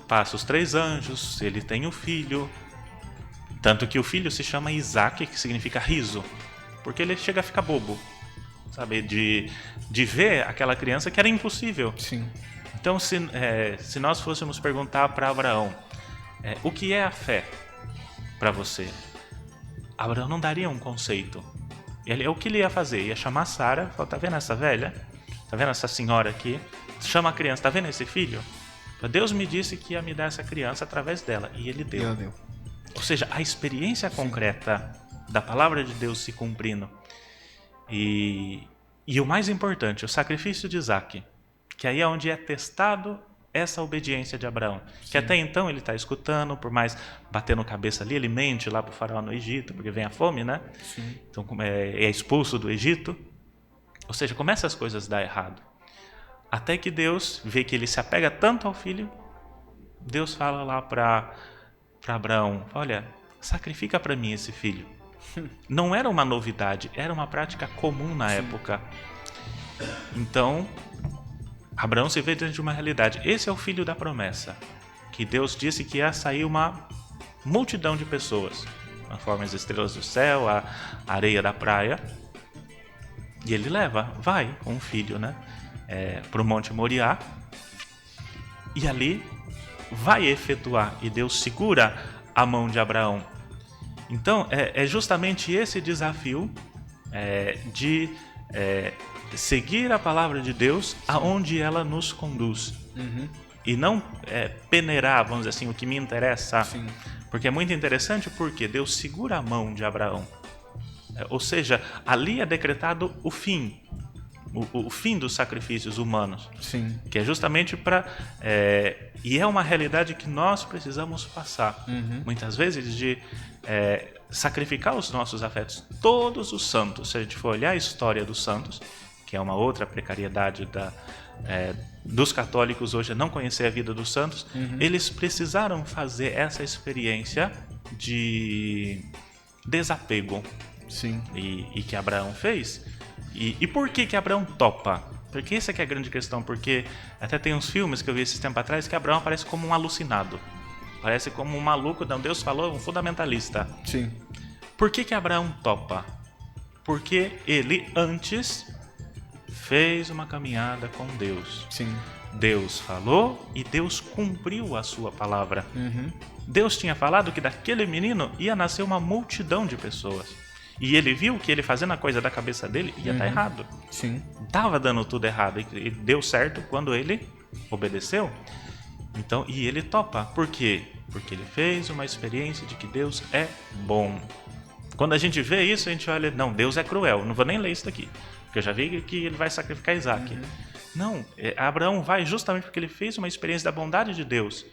Passa os 3 anjos, ele tem um filho, tanto que o filho se chama Isaac, que significa riso, porque ele chega a ficar bobo, sabe, de ver aquela criança que era impossível. Sim. Então, se nós fôssemos perguntar para Abraão, o que é a fé para você? Abraão não daria um conceito. O que ele ia fazer? Ia chamar Sara, falar, tá vendo essa velha? Tá vendo essa senhora aqui? Chama a criança, tá vendo esse filho? Deus me disse que ia me dar essa criança através dela, e ele deu. Ou seja, a experiência concreta da palavra de Deus se cumprindo. E o mais importante, o sacrifício de Isaac, que aí é onde é testado essa obediência de Abraão. Sim. Que até então ele está escutando, por mais batendo cabeça ali, ele mente lá para o faraó no Egito, porque vem a fome, né? Sim. Então é expulso do Egito. Ou seja, começa as coisas a dar errado. Até que Deus vê que ele se apega tanto ao filho, Deus fala lá para Abraão, olha, sacrifica para mim esse filho. Não era uma novidade, era uma prática comum na época. Então, Abraão se vê diante de uma realidade. Esse é o filho da promessa, que Deus disse que ia sair uma multidão de pessoas, conforme as estrelas do céu, a areia da praia. E ele vai com o filho, né, para o Monte Moriá. E ali vai efetuar, e Deus segura a mão de Abraão. Então, é justamente esse desafio de seguir a palavra de Deus aonde ela nos conduz. E não peneirar, vamos dizer assim, o que me interessa. Sim. Porque é muito interessante porque Deus segura a mão de Abraão. Ou seja, ali é decretado o fim. O fim dos sacrifícios humanos. Sim. Que é justamente para... e é uma realidade que nós precisamos passar. Muitas vezes de sacrificar os nossos afetos. Todos os santos, se a gente for olhar a história dos santos, que é uma outra precariedade dos católicos hoje, não conhecer a vida dos santos, eles precisaram fazer essa experiência de desapego. Sim. E que Abraão fez. E por que Abraão topa? Porque essa que é a grande questão, porque até tem uns filmes que eu vi esses tempos atrás que Abraão aparece como um alucinado. Parece como um maluco, não, Deus falou, um fundamentalista. Sim. Por que Abraão topa? Porque ele antes fez uma caminhada com Deus. Sim. Deus falou e Deus cumpriu a sua palavra. Deus tinha falado que daquele menino ia nascer uma multidão de pessoas. E ele viu que ele fazendo a coisa da cabeça dele ia dar errado. Sim. Tava dando tudo errado. E deu certo quando ele obedeceu. Então, e ele topa. Por quê? Porque ele fez uma experiência de que Deus é bom. Quando a gente vê isso, a gente olha, não, Deus é cruel. Não vou nem ler isso daqui. Porque eu já vi que ele vai sacrificar Isaac. Não, Abraão vai justamente porque ele fez uma experiência da bondade de Deus.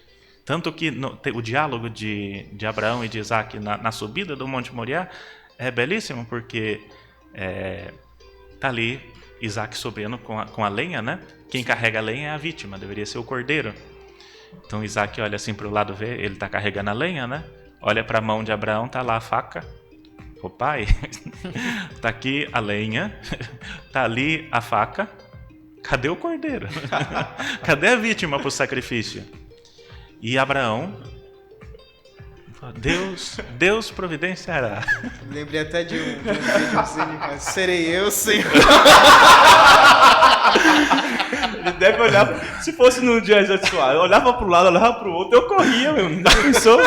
Tanto que o diálogo de Abraão e de Isaac na subida do Monte Moriá é belíssimo, porque tá ali Isaac subindo com a lenha, né? Quem carrega a lenha é a vítima, deveria ser o cordeiro. Então Isaac olha assim para o lado, vê, ele tá carregando a lenha, né? Olha para a mão de Abraão, tá lá a faca. Ô pai, tá aqui a lenha, tá ali a faca. Cadê o cordeiro? Cadê a vítima para o sacrifício? E Abraão, Deus providenciará. Lembrei até de um videozinho, serei eu, Senhor. Ele deve olhar, se fosse num dia excepcional, eu olhava pro lado, olhava pro outro, eu corria, meu. Não pensou?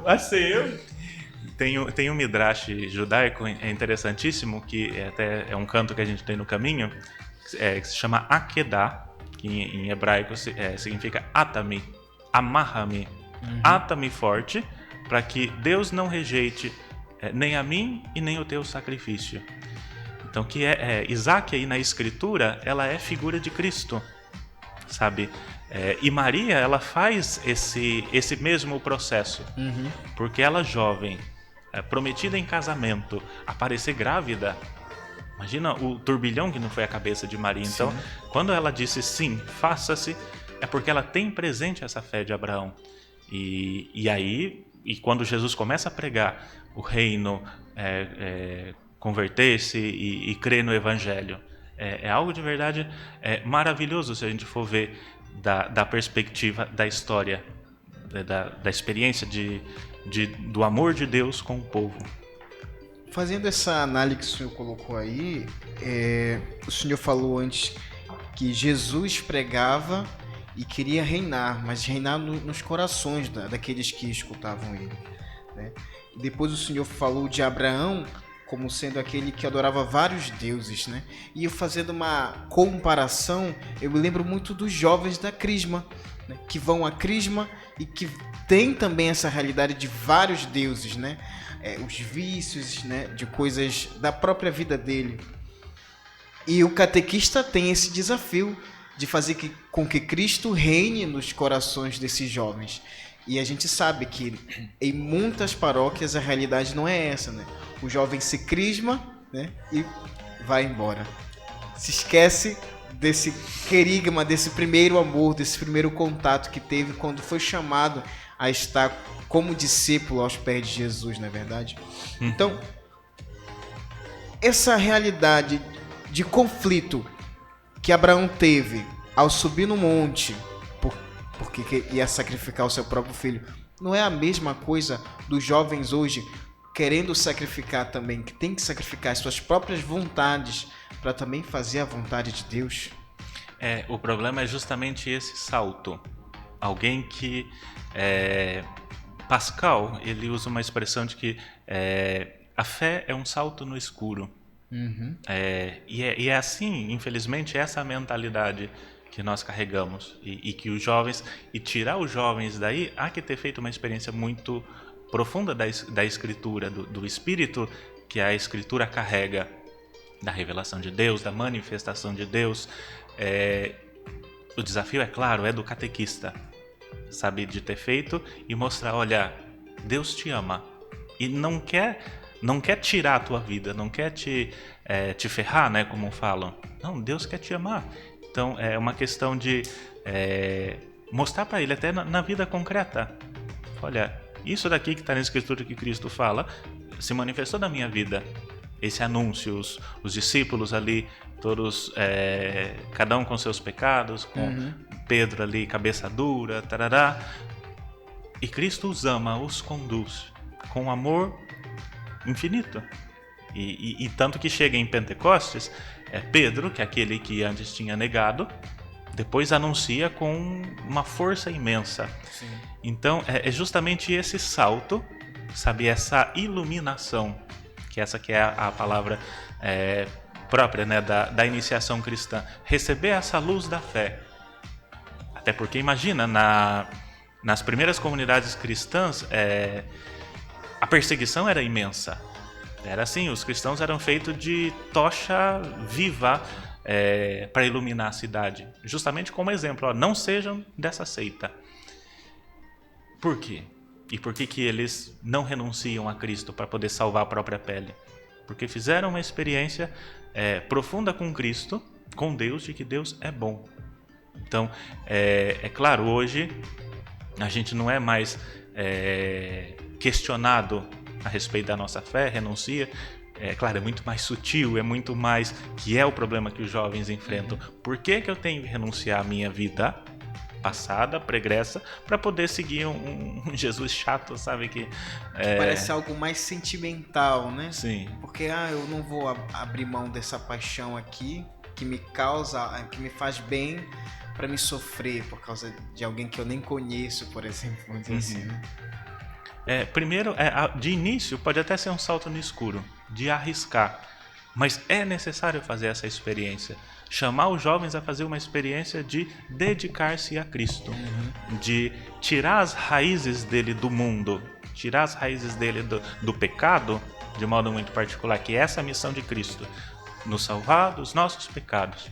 Vai ser eu. Tem um midrash judaico, é interessantíssimo, que até é um canto que a gente tem no caminho, que se chama Akedah, que em hebraico significa Atami, amarra-me, ata-me forte, para que Deus não rejeite nem a mim e nem o teu sacrifício. Então, que Isaac aí na escritura, ela é figura de Cristo, sabe? E Maria, ela faz esse mesmo processo, porque ela jovem, prometida em casamento, aparecer grávida. Imagina o turbilhão que não foi a cabeça de Maria. Então, quando ela disse sim, faça-se, é porque ela tem presente essa fé de Abraão. E aí, quando Jesus começa a pregar o reino, converter-se e crer no evangelho, é algo de verdade maravilhoso se a gente for ver da perspectiva da história, da experiência do amor de Deus com o povo. Fazendo essa análise que o senhor colocou aí, o senhor falou antes que Jesus pregava e queria reinar, mas reinar nos corações daqueles que escutavam ele, né? E depois o senhor falou de Abraão como sendo aquele que adorava vários deuses, né? E eu fazendo uma comparação, eu me lembro muito dos jovens da Crisma, né? Que vão à Crisma e que tem também essa realidade de vários deuses, né? Os vícios, né? De coisas da própria vida dele. E o catequista tem esse desafio de fazer com que Cristo reine nos corações desses jovens. E a gente sabe que em muitas paróquias a realidade não é essa, né? O jovem se crisma, né? E vai embora. Se esquece desse querigma, desse primeiro amor, desse primeiro contato que teve quando foi chamado a estar como discípulo aos pés de Jesus, não é verdade? Então, essa realidade de conflito que Abraão teve ao subir no monte, porque ia sacrificar o seu próprio filho, não é a mesma coisa dos jovens hoje querendo sacrificar também, que tem que sacrificar as suas próprias vontades para também fazer a vontade de Deus? O problema é justamente esse salto. Alguém que... Pascal, ele usa uma expressão de que a fé é um salto no escuro. E é assim, infelizmente, essa mentalidade que nós carregamos e que os jovens, e tirar os jovens daí, há que ter feito uma experiência muito profunda da escritura, do espírito que a escritura carrega, da revelação de Deus, da manifestação de Deus. O desafio, é claro, é do catequista, sabe, de ter feito e mostrar, olha, Deus te ama e não quer não quer tirar a tua vida, não quer te ferrar, né, como falam. Não, Deus quer te amar. Então é uma questão de mostrar para ele até na vida concreta. Olha, isso daqui que está na Escritura que Cristo fala se manifestou na minha vida. Esse anúncio, os discípulos ali, todos, cada um com seus pecados, com Pedro ali, cabeça dura, tarará. E Cristo os ama, os conduz com amor infinito. E tanto que chega em Pentecostes, Pedro, que é aquele que antes tinha negado, depois anuncia com uma força imensa. Sim. Então é justamente esse salto, sabe, essa iluminação, que essa que é a palavra própria, né, da iniciação cristã, receber essa luz da fé. Até porque imagina, nas primeiras comunidades cristãs, a perseguição era imensa. Era assim, os cristãos eram feitos de tocha viva para iluminar a cidade. Justamente como exemplo, não sejam dessa seita. Por quê? E por que eles não renunciam a Cristo para poder salvar a própria pele? Porque fizeram uma experiência profunda com Cristo, com Deus, de que Deus é bom. Então, é claro, hoje a gente não é mais questionado a respeito da nossa fé, renuncia. Claro, é muito mais sutil, é muito mais que é o problema que os jovens enfrentam. Por que eu tenho que renunciar à minha vida passada, pregressa, para poder seguir um Jesus chato, sabe? Que parece algo mais sentimental, né? Sim. Porque eu não vou abrir mão dessa paixão aqui que me faz bem, para me sofrer por causa de alguém que eu nem conheço, por exemplo, vamos dizer assim, né? Primeiro, de início, pode até ser um salto no escuro, de arriscar, mas é necessário fazer essa experiência. Chamar os jovens a fazer uma experiência de dedicar-se a Cristo, de tirar as raízes dele do mundo, tirar as raízes dele do pecado, de modo muito particular, que é essa a missão de Cristo, nos salvar dos nossos pecados.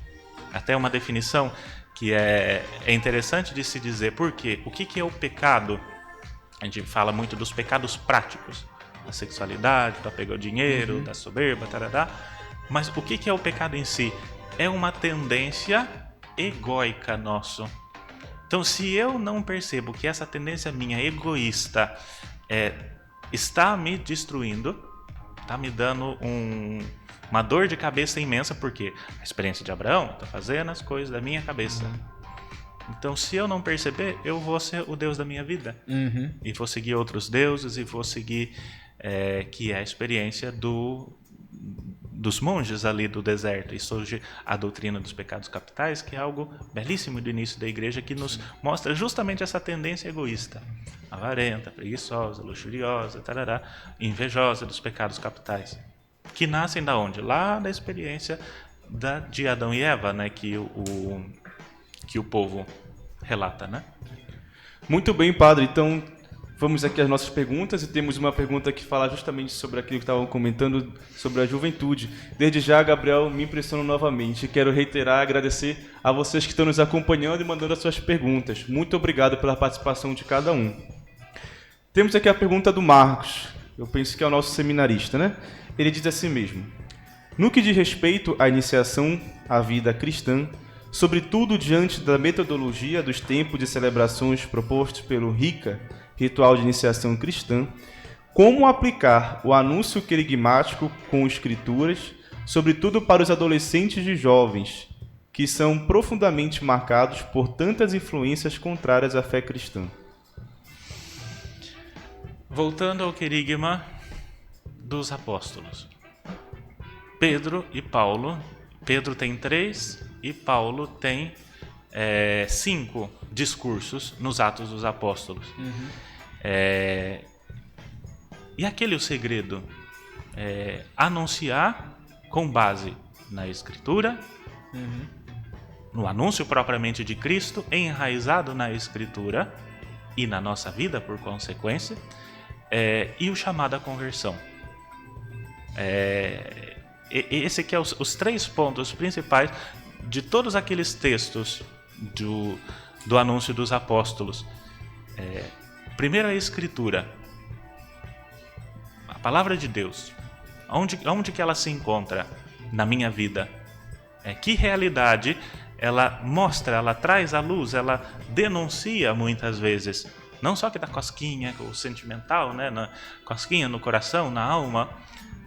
Até uma definição que é interessante de se dizer, porque o que é o pecado? A gente fala muito dos pecados práticos, da sexualidade, do apego ao dinheiro, da soberba, tarará. Mas o que é o pecado em si? É uma tendência egóica nossa. Então, se eu não percebo que essa tendência minha egoísta está me destruindo, está me dando uma dor de cabeça imensa, porque a experiência de Abraão está fazendo as coisas da minha cabeça. Então, se eu não perceber, eu vou ser o Deus da minha vida. E vou seguir outros deuses, e vou seguir que é a experiência dos monges ali do deserto. E surge a doutrina dos pecados capitais, que é algo belíssimo do início da igreja, que nos mostra justamente essa tendência egoísta. Avarenta, preguiçosa, luxuriosa, tarará, invejosa dos pecados capitais. Que nascem da onde? Lá da experiência de Adão e Eva, né? Que o povo relata, né? Muito bem, padre. Então, vamos aqui às nossas perguntas, e temos uma pergunta que fala justamente sobre aquilo que estavam comentando sobre a juventude. Desde já, Gabriel, me impressiona novamente. Quero reiterar e agradecer a vocês que estão nos acompanhando e mandando as suas perguntas. Muito obrigado pela participação de cada um. Temos aqui a pergunta do Marcos. Eu penso que é o nosso seminarista, né? Ele diz assim mesmo: no que diz respeito à iniciação à vida cristã, sobretudo diante da metodologia dos tempos de celebrações propostos pelo RICA, Ritual de Iniciação Cristã, como aplicar o anúncio querigmático com escrituras, sobretudo para os adolescentes e jovens, que são profundamente marcados por tantas influências contrárias à fé cristã? Voltando ao querigma dos apóstolos. Pedro e Paulo. Pedro tem 3 e Paulo tem 5 discursos nos Atos dos Apóstolos. E aquele é o segredo. Anunciar com base na Escritura, no anúncio propriamente de Cristo, enraizado na Escritura e na nossa vida, por consequência, e o chamado à conversão. Esse aqui é os 3 pontos principais de todos aqueles textos do anúncio dos apóstolos. Primeiro, a Escritura. palavra de Deus, onde que ela se encontra na minha vida? Que realidade ela mostra, ela traz à luz, ela denuncia muitas vezes, não só que dá cosquinha, o sentimental, né, cosquinha no coração, na alma,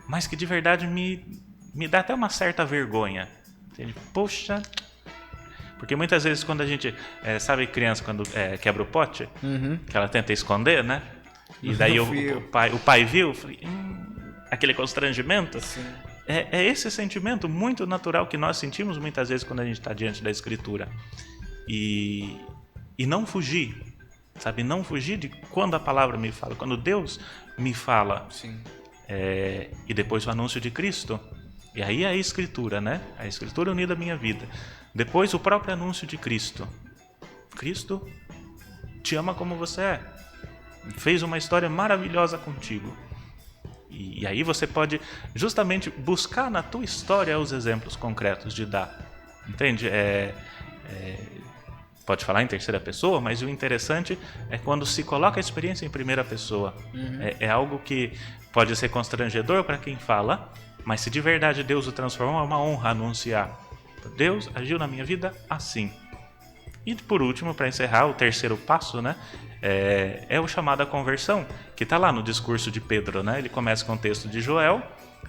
mas que de verdade me dá até uma certa vergonha. Entende? Poxa, porque muitas vezes quando a gente, sabe criança quando quebra o pote, que ela tenta esconder, né? E daí o pai viu, aquele constrangimento. Sim. É esse sentimento muito natural que nós sentimos muitas vezes quando a gente está diante da Escritura. E não fugir, sabe? Não fugir de quando a palavra me fala, quando Deus me fala. Sim. E depois o anúncio de Cristo. E aí a Escritura, né? A Escritura unida à minha vida. Depois o próprio anúncio de Cristo. Cristo te ama como você é. Fez uma história maravilhosa contigo. E aí você pode justamente buscar na tua história os exemplos concretos de dar. Entende? Pode falar em terceira pessoa, mas o interessante é quando se coloca a experiência em primeira pessoa. É algo que pode ser constrangedor para quem fala, mas se de verdade Deus o transformou, é uma honra anunciar. Deus agiu na minha vida assim. E por último, para encerrar, o terceiro passo, né, é o chamado à conversão, que está lá no discurso de Pedro, né? Ele começa com o texto de Joel.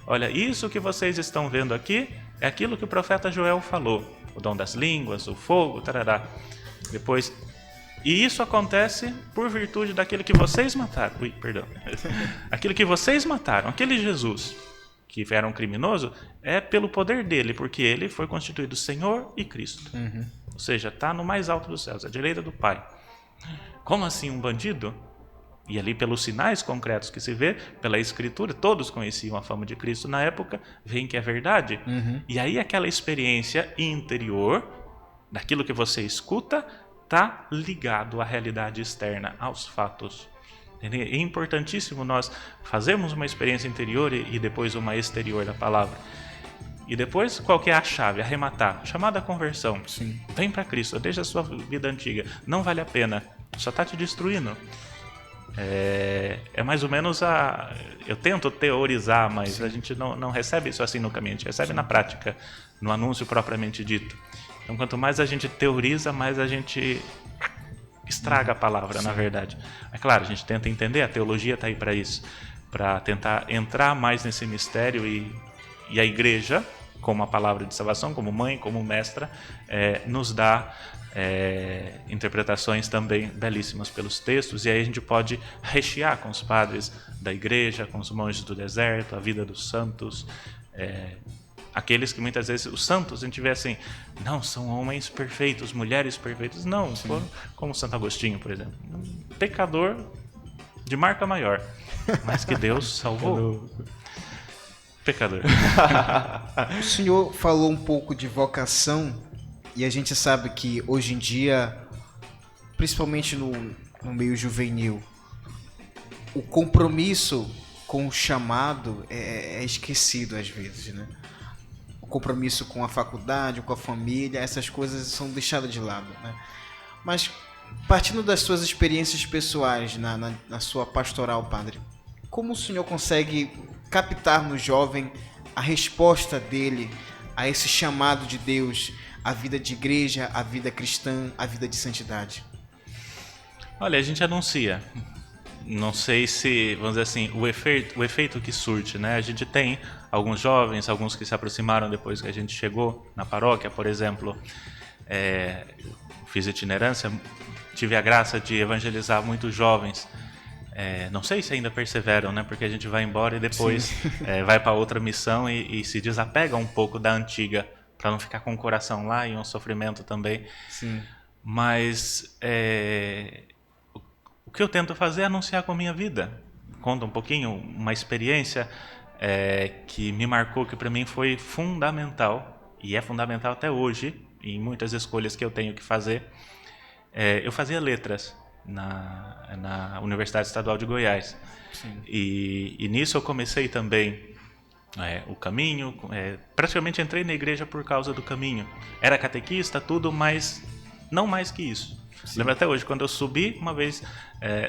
Olha, isso que vocês estão vendo aqui é aquilo que o profeta Joel falou. O dom das línguas, o fogo, tarará. Depois, e isso acontece por virtude daquele que vocês mataram. Aquilo que vocês mataram, aquele Jesus que era um criminoso, é pelo poder dele, porque ele foi constituído Senhor e Cristo. Ou seja, está no mais alto dos céus, à direita do Pai. Como assim um bandido? E ali pelos sinais concretos que se vê, pela Escritura, todos conheciam a fama de Cristo na época, veem que é verdade. E aí aquela experiência interior, daquilo que você escuta, está ligado à realidade externa, aos fatos. É importantíssimo nós fazermos uma experiência interior e depois uma exterior da palavra. E depois, qual que é a chave? Arrematar. Chamada conversão. Sim. Vem para Cristo, deixa a sua vida antiga. Não vale a pena. Só está te destruindo. É mais ou menos eu tento teorizar, mas Sim. A gente não recebe isso assim no caminho. A gente recebe Sim. na prática, no anúncio propriamente dito. Então, quanto mais a gente teoriza, mais a gente estraga a palavra, Sim. na verdade. É claro, a gente tenta entender, a teologia está aí para isso, para tentar entrar mais nesse mistério e a igreja, como a palavra de salvação, como mãe, como mestra, nos dá interpretações também belíssimas pelos textos, e aí a gente pode rechear com os padres da igreja, com os monges do deserto, a vida dos santos, aqueles que muitas vezes, os santos, a gente vê assim, não, são homens perfeitos, mulheres perfeitas, não, foram, como Santo Agostinho, por exemplo, um pecador de marca maior, mas que Deus salvou. Pecador. O senhor falou um pouco de vocação, e a gente sabe que hoje em dia, principalmente no meio juvenil, o compromisso com o chamado é esquecido às vezes, né? O compromisso com a faculdade, com a família, essas coisas são deixadas de lado, né? Mas partindo das suas experiências pessoais na sua pastoral, padre, como o senhor consegue captar no jovem a resposta dele a esse chamado de Deus, a vida de igreja, a vida cristã, a vida de santidade? Olha, a gente anuncia. Não sei se, vamos dizer assim, o efeito que surte, né? A gente tem alguns jovens, alguns que se aproximaram depois que a gente chegou na paróquia, por exemplo. Fiz itinerância, tive a graça de evangelizar muitos jovens. Não sei se ainda perseveram, né? Porque a gente vai embora e depois vai para outra missão e se desapega um pouco da antiga, para não ficar com o coração lá e um sofrimento também. Sim. Mas o que eu tento fazer é anunciar com a minha vida. Conta um pouquinho, uma experiência que me marcou, que para mim foi fundamental, e é fundamental até hoje, em muitas escolhas que eu tenho que fazer. Eu fazia letras na Universidade Estadual de Goiás. E nisso eu comecei também o caminho, praticamente entrei na igreja por causa do caminho. Era catequista, tudo, mas não mais que isso. Sim. Lembro até hoje, quando eu subi uma vez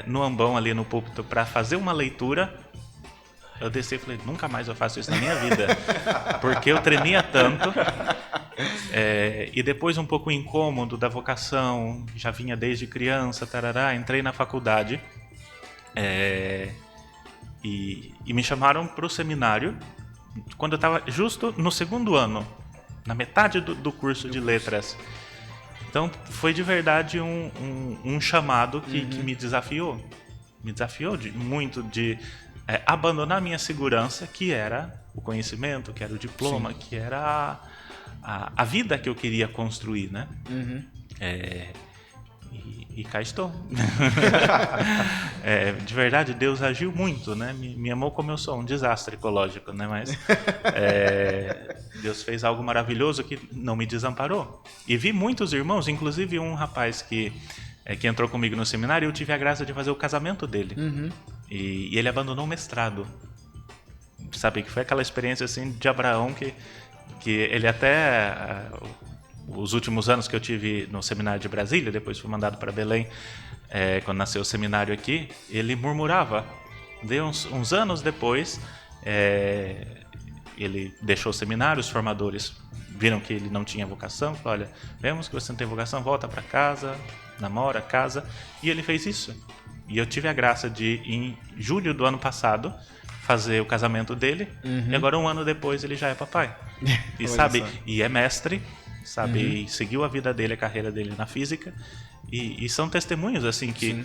no ambão ali no púlpito para fazer uma leitura, eu desci e falei, nunca mais eu faço isso na minha vida. Porque eu tremia tanto. E depois um pouco incômodo da vocação, já vinha desde criança, tarará, entrei na faculdade. E me chamaram para o seminário quando eu estava justo no segundo ano, na metade do curso de letras. Então foi de verdade um chamado que me desafiou. Me desafiou muito de abandonar minha segurança, que era o conhecimento, que era o diploma, que era a vida que eu queria construir, né? E cá estou. De verdade, Deus agiu muito, né? Me amou como eu sou, um desastre ecológico, né? Mas Deus fez algo maravilhoso que não me desamparou. E vi muitos irmãos, inclusive um rapaz que entrou comigo no seminário, eu tive a graça de fazer o casamento dele. E ele abandonou o mestrado. Sabe, que foi aquela experiência assim de Abraão que ele até... Os últimos anos que eu tive no seminário de Brasília, depois fui mandado para Belém, quando nasceu o seminário aqui, ele murmurava. De uns anos depois, ele deixou o seminário, os formadores viram que ele não tinha vocação, falaram, olha, vemos que você não tem vocação, volta para casa, namora, casa, e ele fez isso. E eu tive a graça de, em julho do ano passado, fazer o casamento dele, e agora um ano depois ele já é papai. E sabe, e é mestre, sabe, e seguiu a vida dele, a carreira dele na física, e são testemunhos assim que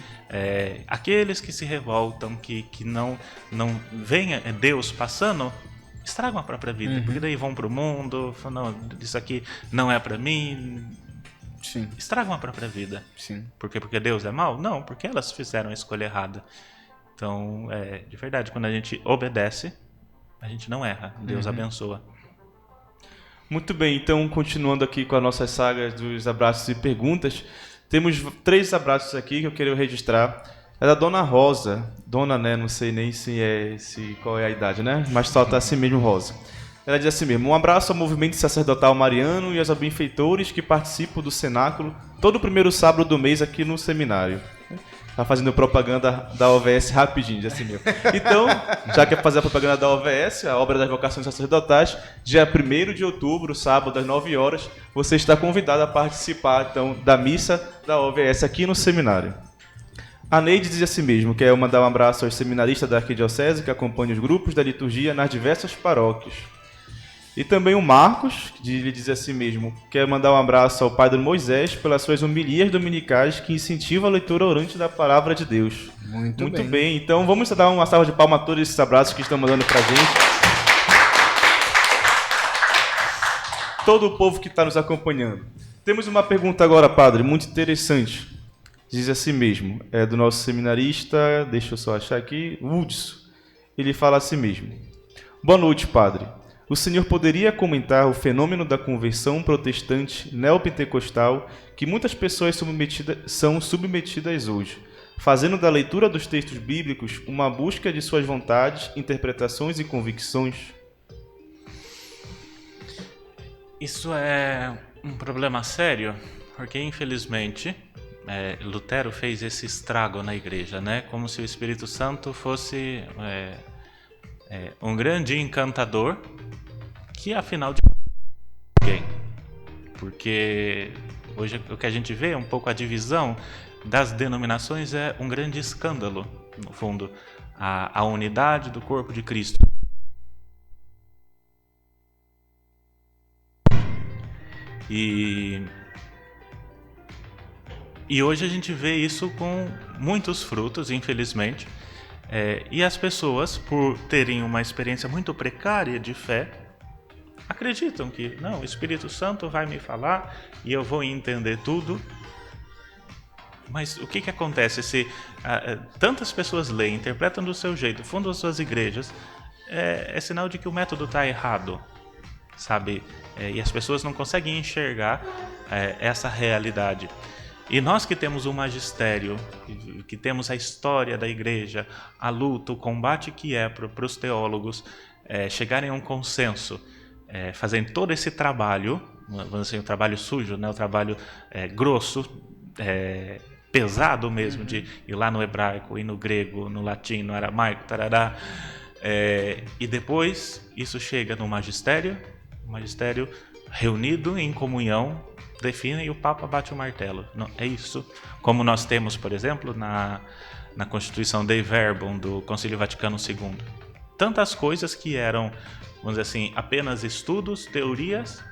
aqueles que se revoltam, que não veem Deus passando, estragam a própria vida, porque daí vão pro mundo, falam, não, isso aqui não é para mim. Sim. Estragam a própria vida. Sim. Porque Deus é mau? Não, porque elas fizeram a escolha errada. Então, de verdade, quando a gente obedece, a gente não erra. Deus abençoa. Muito bem, então continuando aqui com a nossa saga dos abraços e perguntas, temos 3 abraços aqui que eu quero registrar. É da Dona Rosa, Dona, né, não sei nem qual é a idade, né, mas só tá assim mesmo, Rosa. Ela diz assim mesmo, um abraço ao movimento sacerdotal mariano e aos benfeitores que participam do cenáculo todo primeiro sábado do mês aqui no seminário. Tá fazendo propaganda da OVS rapidinho, diz assim mesmo. Então, já que é fazer a propaganda da OVS, a Obra das Vocações Sacerdotais, dia 1º de outubro, sábado, às 9 horas, você está convidado a participar, então, da missa da OVS aqui no seminário. A Neide diz assim mesmo, quer mandar um abraço aos seminaristas da Arquidiocese que acompanham os grupos da liturgia nas diversas paróquias. E também o Marcos, que lhe diz assim mesmo, quer mandar um abraço ao Padre Moisés pelas suas homilias dominicais que incentivam a leitura orante da Palavra de Deus. Muito bem. Então vamos dar uma salva de palmas a todos esses abraços que estão mandando pra gente. Todo o povo que está nos acompanhando. Temos uma pergunta agora, Padre, muito interessante. Diz assim mesmo, é do nosso seminarista, deixa eu só achar aqui, Hudson. Ele fala assim mesmo. Boa noite, Padre. O senhor poderia comentar o fenômeno da conversão protestante neopentecostal que muitas pessoas são submetidas hoje, fazendo da leitura dos textos bíblicos uma busca de suas vontades, interpretações e convicções? Isso é um problema sério, porque infelizmente Lutero fez esse estrago na igreja, né? Como se o Espírito Santo fosse um grande encantador que afinal de ninguém, porque hoje o que a gente vê é um pouco a divisão das denominações, é um grande escândalo, no fundo, a unidade do corpo de Cristo. E hoje a gente vê isso com muitos frutos, infelizmente. E as pessoas, por terem uma experiência muito precária de fé, acreditam que não, o Espírito Santo vai me falar e eu vou entender tudo. Mas o que acontece se tantas pessoas leem, interpretam do seu jeito, fundam as suas igrejas? É sinal de que o método está errado, sabe? E as pessoas não conseguem enxergar essa realidade. E nós que temos o magistério, que temos a história da igreja, a luta, o combate que é para os teólogos chegarem a um consenso, fazendo todo esse trabalho, vamos dizer, o trabalho sujo, né? O trabalho grosso, pesado mesmo, de ir lá no hebraico, ir no grego, no latim, no aramaico, tarará, E depois isso chega no magistério, o magistério reunido em comunhão define e o Papa bate o martelo. Não, é isso. Como nós temos, por exemplo, na Constituição Dei Verbum do Concílio Vaticano II. Tantas coisas que eram, vamos dizer assim, apenas estudos, teorias,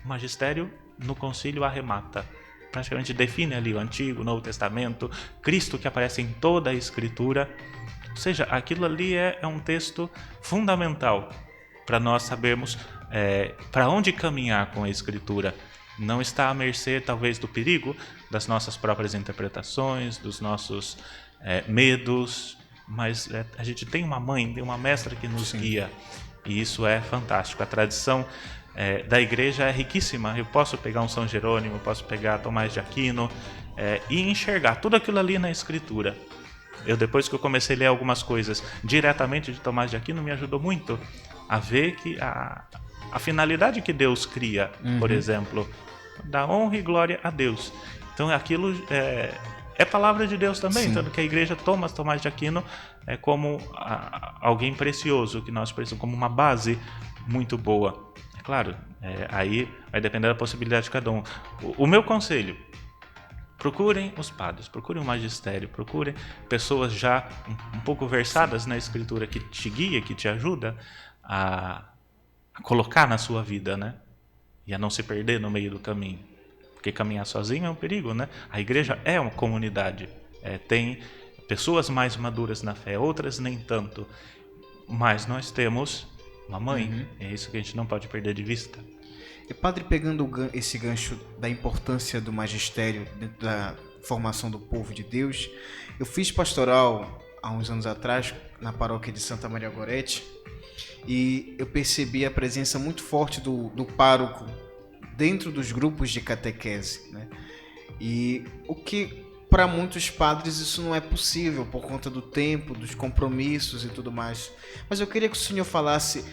o magistério no concílio arremata. Praticamente define ali o Antigo, o Novo Testamento, Cristo que aparece em toda a Escritura. Ou seja, aquilo ali é um texto fundamental para nós sabermos para onde caminhar com a Escritura. Não está à mercê, talvez, do perigo das nossas próprias interpretações, dos nossos medos, mas a gente tem uma mãe, tem uma mestra que nos guia, e isso é fantástico. A tradição da igreja é riquíssima. Eu posso pegar um São Jerônimo, posso pegar Tomás de Aquino e enxergar tudo aquilo ali na Escritura. Depois que eu comecei a ler algumas coisas diretamente de Tomás de Aquino, me ajudou muito a ver que a finalidade que Deus cria, por exemplo, dá honra e glória a Deus. Então aquilo é palavra de Deus também, tanto que a igreja toma Tomás de Aquino como alguém precioso, que nós precisamos, como uma base muito boa. É claro, aí vai depender da possibilidade de cada um. O meu conselho: procurem os padres, procurem o magistério, procurem pessoas já um pouco versadas na Escritura, que te guia, que te ajuda a colocar na sua vida, né? E a não se perder no meio do caminho. Porque caminhar sozinho é um perigo, né? A igreja é uma comunidade. Tem pessoas mais maduras na fé, outras nem tanto. Mas nós temos uma mãe. É isso que a gente não pode perder de vista. E padre, pegando esse gancho da importância do magistério dentro da formação do povo de Deus, eu fiz pastoral há uns anos atrás na paróquia de Santa Maria Gorete, e eu percebi a presença muito forte do pároco dentro dos grupos de catequese, né? E o que para muitos padres isso não é possível por conta do tempo, dos compromissos e tudo mais. Mas eu queria que o senhor falasse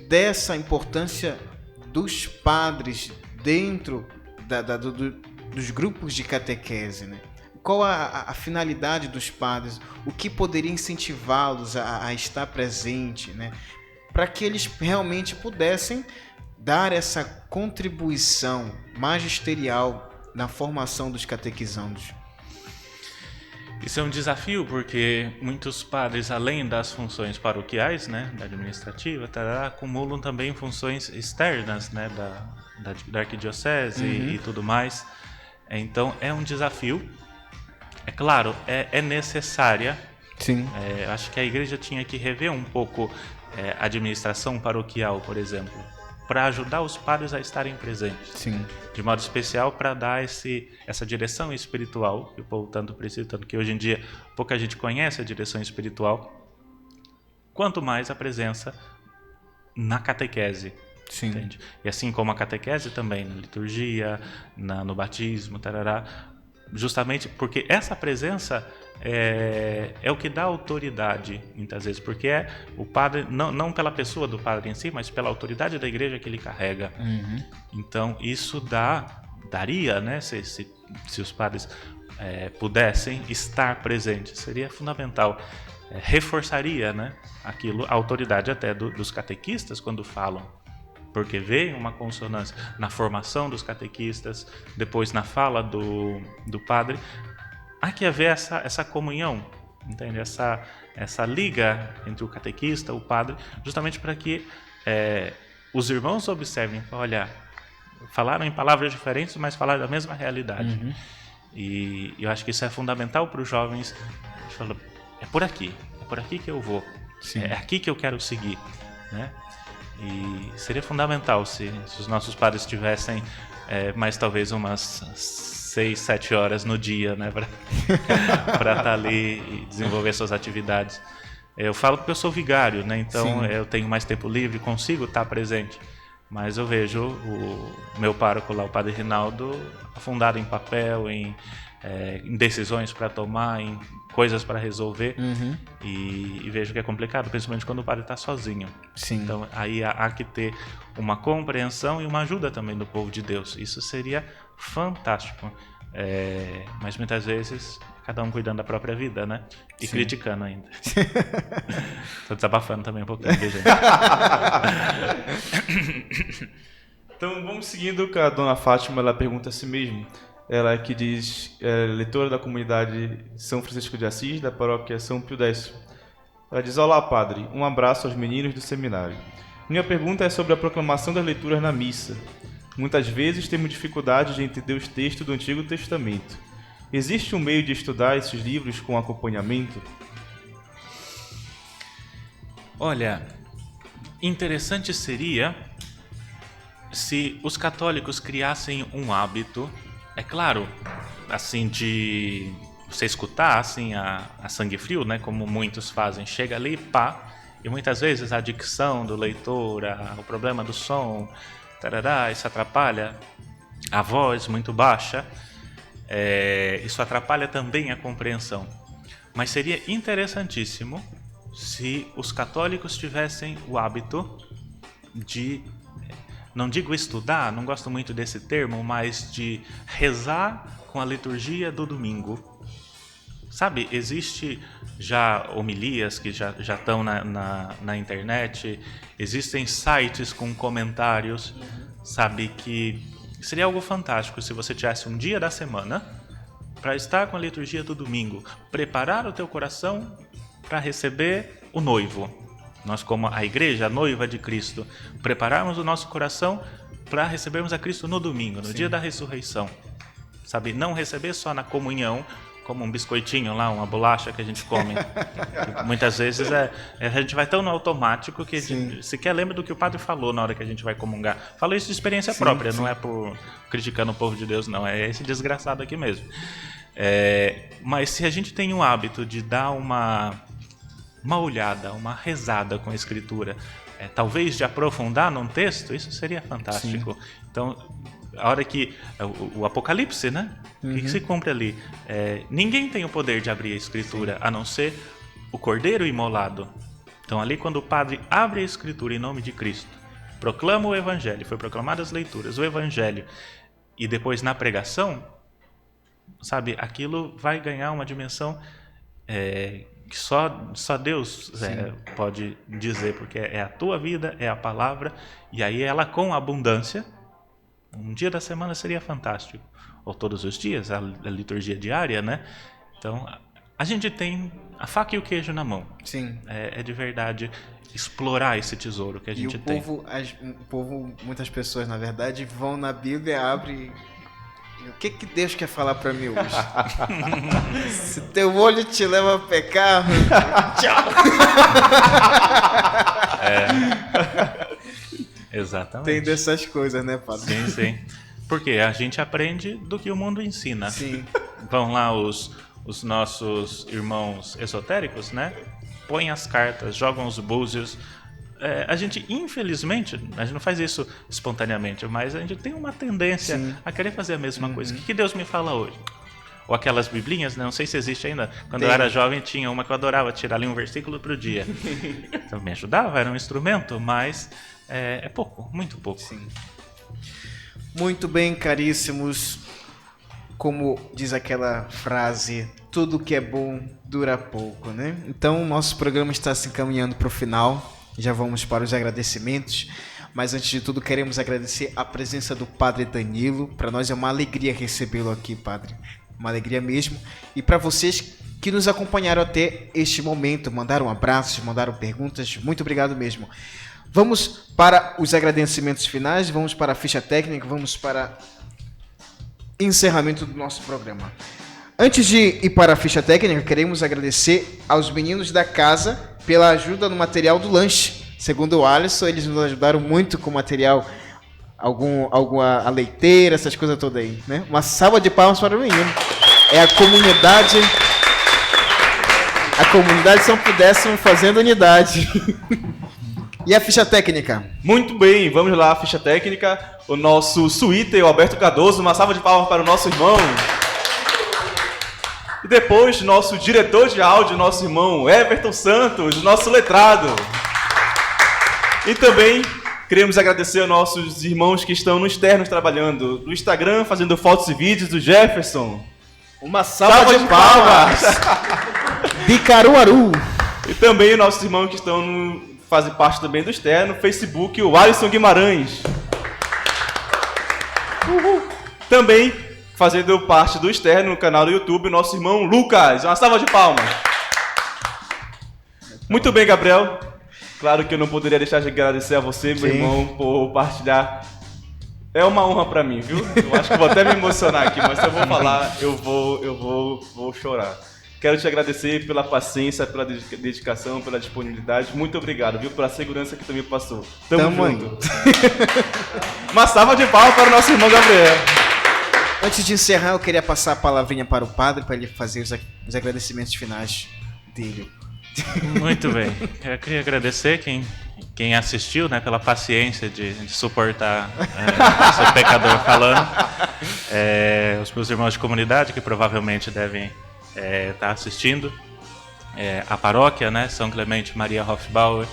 dessa importância dos padres dentro dos grupos de catequese, né? Qual a finalidade dos padres? O que poderia incentivá-los a estar presente, né? Para que eles realmente pudessem dar essa contribuição magisterial na formação dos catequizandos. Isso é um desafio, porque muitos padres, além das funções paroquiais, né, da administrativa, acumulam também funções externas, né, da arquidiocese e tudo mais. Então é um desafio. É claro, é necessária. Sim. Acho que a igreja tinha que rever um pouco a administração paroquial, por exemplo, para ajudar os padres a estarem presentes. Sim. De modo especial para dar essa direção espiritual que o povo tanto precisa, tanto que hoje em dia pouca gente conhece a direção espiritual, quanto mais a presença na catequese. Sim. Entende? E assim como a catequese também, na liturgia, no batismo, justamente porque essa presença é o que dá autoridade, muitas vezes, porque o padre, não pela pessoa do padre em si, mas pela autoridade da igreja que ele carrega. Então isso daria, né, se os padres pudessem estar presentes, seria fundamental. Reforçaria, né, aquilo, a autoridade até dos catequistas quando falam, porque vem uma consonância na formação dos catequistas, depois na fala do padre. Há que haver essa comunhão, entende? Essa liga entre o catequista, o padre, justamente para que os irmãos observem, olha, falaram em palavras diferentes, mas falaram da mesma realidade. E eu acho que isso é fundamental para os jovens. A gente fala, é por aqui que eu vou. Sim. É aqui que eu quero seguir, né? E seria fundamental se os nossos padres tivessem mais talvez umas 6, 7 horas no dia, né, para estar ali e desenvolver suas atividades. Eu falo porque eu sou vigário, né, então eu tenho mais tempo livre, consigo estar presente. Mas eu vejo o meu pároco lá, o padre Rinaldo, afundado em papel, em decisões para tomar, em coisas para resolver, e vejo que é complicado, principalmente quando o padre está sozinho. Sim. Então aí há que ter uma compreensão e uma ajuda também do povo de Deus. Isso seria fantástico, mas muitas vezes cada um cuidando da própria vida, né? E Sim. criticando ainda. Tô desabafando também um pouquinho, viu, gente? Então vamos seguindo com a dona Fátima, ela pergunta a si mesma. Ela que diz, leitora da comunidade São Francisco de Assis, da paróquia São Pio X. Ela diz: olá, padre, um abraço aos meninos do seminário. Minha pergunta é sobre a proclamação das leituras na missa. Muitas vezes temos dificuldade de entender os textos do Antigo Testamento. Existe um meio de estudar esses livros com acompanhamento? Olha, interessante seria se os católicos criassem um hábito, é claro, assim, de você escutar assim a sangue frio, né, como muitos fazem, chega ali, pá, e muitas vezes a dicção do leitor, o problema do som, tarará, isso atrapalha, a voz muito baixa, isso atrapalha também a compreensão. Mas seria interessantíssimo se os católicos tivessem o hábito de, não digo estudar, não gosto muito desse termo, mas de rezar com a liturgia do domingo. Sabe, existe já homilias que já estão na internet, existem sites com comentários, sabe, que seria algo fantástico se você tivesse um dia da semana para estar com a liturgia do domingo, preparar o teu coração para receber o noivo. Nós, como a igreja, a noiva de Cristo, prepararmos o nosso coração para recebermos a Cristo no domingo, no dia da ressurreição. Sabe, não receber só na comunhão, como um biscoitinho lá, uma bolacha que a gente come. Muitas vezes a gente vai tão no automático que a gente sequer lembra do que o padre falou na hora que a gente vai comungar. Falo isso de experiência própria, não é por criticando o povo de Deus, não. É esse desgraçado aqui mesmo. Mas se a gente tem o hábito de dar uma olhada, uma rezada com a Escritura, talvez de aprofundar num texto, isso seria fantástico. Sim. Então, a hora que o Apocalipse, né? O que se cumpre ali? Ninguém tem o poder de abrir a Escritura, a não ser o Cordeiro imolado. Então, ali, quando o padre abre a Escritura em nome de Cristo, proclama o Evangelho, foi proclamado as leituras, o Evangelho, e depois na pregação, sabe, aquilo vai ganhar uma dimensão que só Deus pode dizer, porque é a tua vida, é a palavra, e aí ela com abundância. Um dia da semana seria fantástico, ou todos os dias, a liturgia diária, né? Então, a gente tem a faca e o queijo na mão. Sim. É de verdade explorar esse tesouro que a gente tem. O povo, muitas pessoas, na verdade, vão na Bíblia, abrem... O que Deus quer falar para mim hoje? Se teu olho te leva a pecar, tchau! Exatamente. Tem dessas coisas, né, padre? Sim, sim. Porque a gente aprende do que o mundo ensina. Sim. Vão lá os nossos irmãos esotéricos, né? Põem as cartas, jogam os búzios. A gente, infelizmente, a gente não faz isso espontaneamente, mas a gente tem uma tendência a querer fazer a mesma coisa. O que Deus me fala hoje? Ou aquelas biblinhas, né? Não sei se existe ainda. Quando eu era jovem, tinha uma que eu adorava tirar ali um versículo pro dia. Então, me ajudava, era um instrumento, mas é pouco, muito pouco. Sim. Muito bem, caríssimos. Como diz aquela frase, tudo que é bom dura pouco, né? Então, nosso programa está se encaminhando para o final. Já vamos para os agradecimentos. Mas, antes de tudo, queremos agradecer a presença do Padre Danilo. Para nós é uma alegria recebê-lo aqui, Padre. Uma alegria mesmo. E para vocês que nos acompanharam até este momento, mandaram abraços, mandaram perguntas, muito obrigado mesmo. Vamos para os agradecimentos finais, vamos para a ficha técnica, vamos para encerramento do nosso programa. Antes de ir para a ficha técnica, queremos agradecer aos meninos da casa pela ajuda no material do lanche. Segundo o Alisson, eles nos ajudaram muito com o material, alguma leiteira, essas coisas todas aí, né? Uma salva de palmas para o menino. É a comunidade São Pio X fazendo unidade. E a ficha técnica? Muito bem, vamos lá, a ficha técnica. O nosso suíter, o Alberto Cardoso, uma salva de palmas para o nosso irmão. E depois, nosso diretor de áudio, nosso irmão Everton Santos, nosso letrado. E também queremos agradecer aos nossos irmãos que estão no externo trabalhando, no Instagram, fazendo fotos e vídeos, do Jefferson, Uma salva de palmas! De Caruaru! E também nossos irmãos que fazem parte também do externo, no Facebook, o Alisson Guimarães. Também fazendo parte do externo no canal do YouTube, nosso irmão Lucas. Uma salva de palmas. Muito bem, Gabriel. Claro que eu não poderia deixar de agradecer a você, meu irmão, por partilhar. É uma honra pra mim, viu? Eu acho que vou até me emocionar aqui, mas se eu vou falar, eu vou chorar. Quero te agradecer pela paciência, pela dedicação, pela disponibilidade. Muito obrigado, viu? Pela segurança que tu me passou. Tamo junto. Uma salva de palmas para o nosso irmão Gabriel. Antes de encerrar, eu queria passar a palavrinha para o padre, para ele fazer os agradecimentos finais dele. Muito bem. Eu queria agradecer quem assistiu, né, pela paciência de suportar esse pecador falando. Os meus irmãos de comunidade, que provavelmente devem estar assistindo. A paróquia, né, São Clemente Maria Hofbauer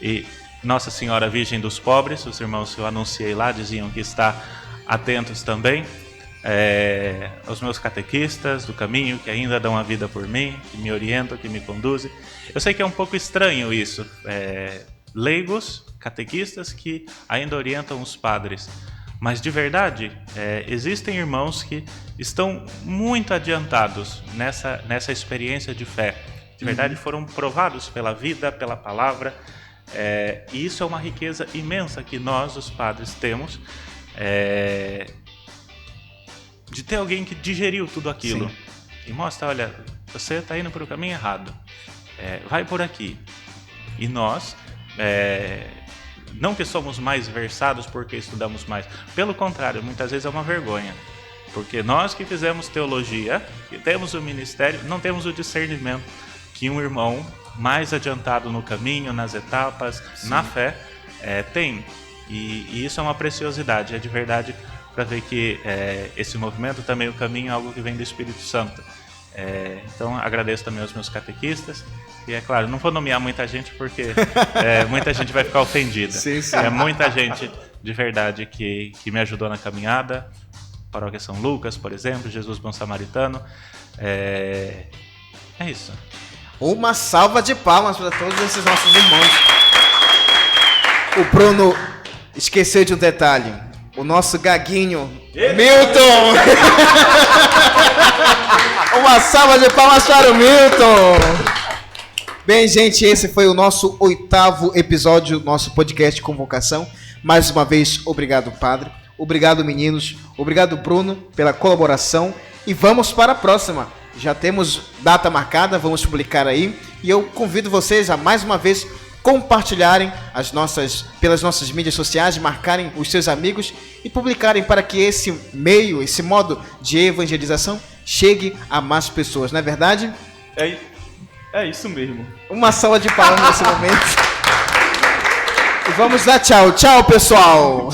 e Nossa Senhora Virgem dos Pobres. Os irmãos que eu anunciei lá diziam que está atentos também. Os meus catequistas do caminho, que ainda dão a vida por mim, que me orientam, que me conduzem. Eu sei que é um pouco estranho isso, leigos, catequistas que ainda orientam os padres, mas de verdade existem irmãos que estão muito adiantados nessa experiência de fé. De verdade foram provados pela vida, pela palavra, e isso é uma riqueza imensa que nós, os padres, temos, de ter alguém que digeriu tudo aquilo. Sim. E mostra, olha, você está indo para o caminho errado, vai por aqui. E nós, não que somos mais versados porque estudamos mais, pelo contrário, muitas vezes é uma vergonha, porque nós que fizemos teologia, que temos o ministério, não temos o discernimento que um irmão mais adiantado no caminho, nas etapas, sim, na fé, tem. E isso é uma preciosidade, é de verdade, para ver que esse movimento também, o caminho, é algo que vem do Espírito Santo. Então agradeço também aos meus catequistas, e é claro, não vou nomear muita gente porque muita gente vai ficar ofendida. Sim, sim. É muita gente de verdade que me ajudou na caminhada. Paróquia São Lucas, por exemplo, Jesus Bom Samaritano. É isso. Uma salva de palmas para todos esses nossos irmãos. O Bruno esqueceu de um detalhe. O nosso gaguinho, Milton! Uma salva de palmas para o Milton! Bem, gente, esse foi o nosso 8º episódio do nosso podcast Convocação. Mais uma vez, obrigado, padre. Obrigado, meninos. Obrigado, Bruno, pela colaboração. E vamos para a próxima. Já temos data marcada, vamos publicar aí. E eu convido vocês a, mais uma vez, compartilharem pelas nossas mídias sociais, marcarem os seus amigos e publicarem para que esse meio, esse modo de evangelização chegue a mais pessoas, não é verdade? É isso mesmo. Uma salva de palmas nesse momento. E vamos dar tchau. Tchau, pessoal!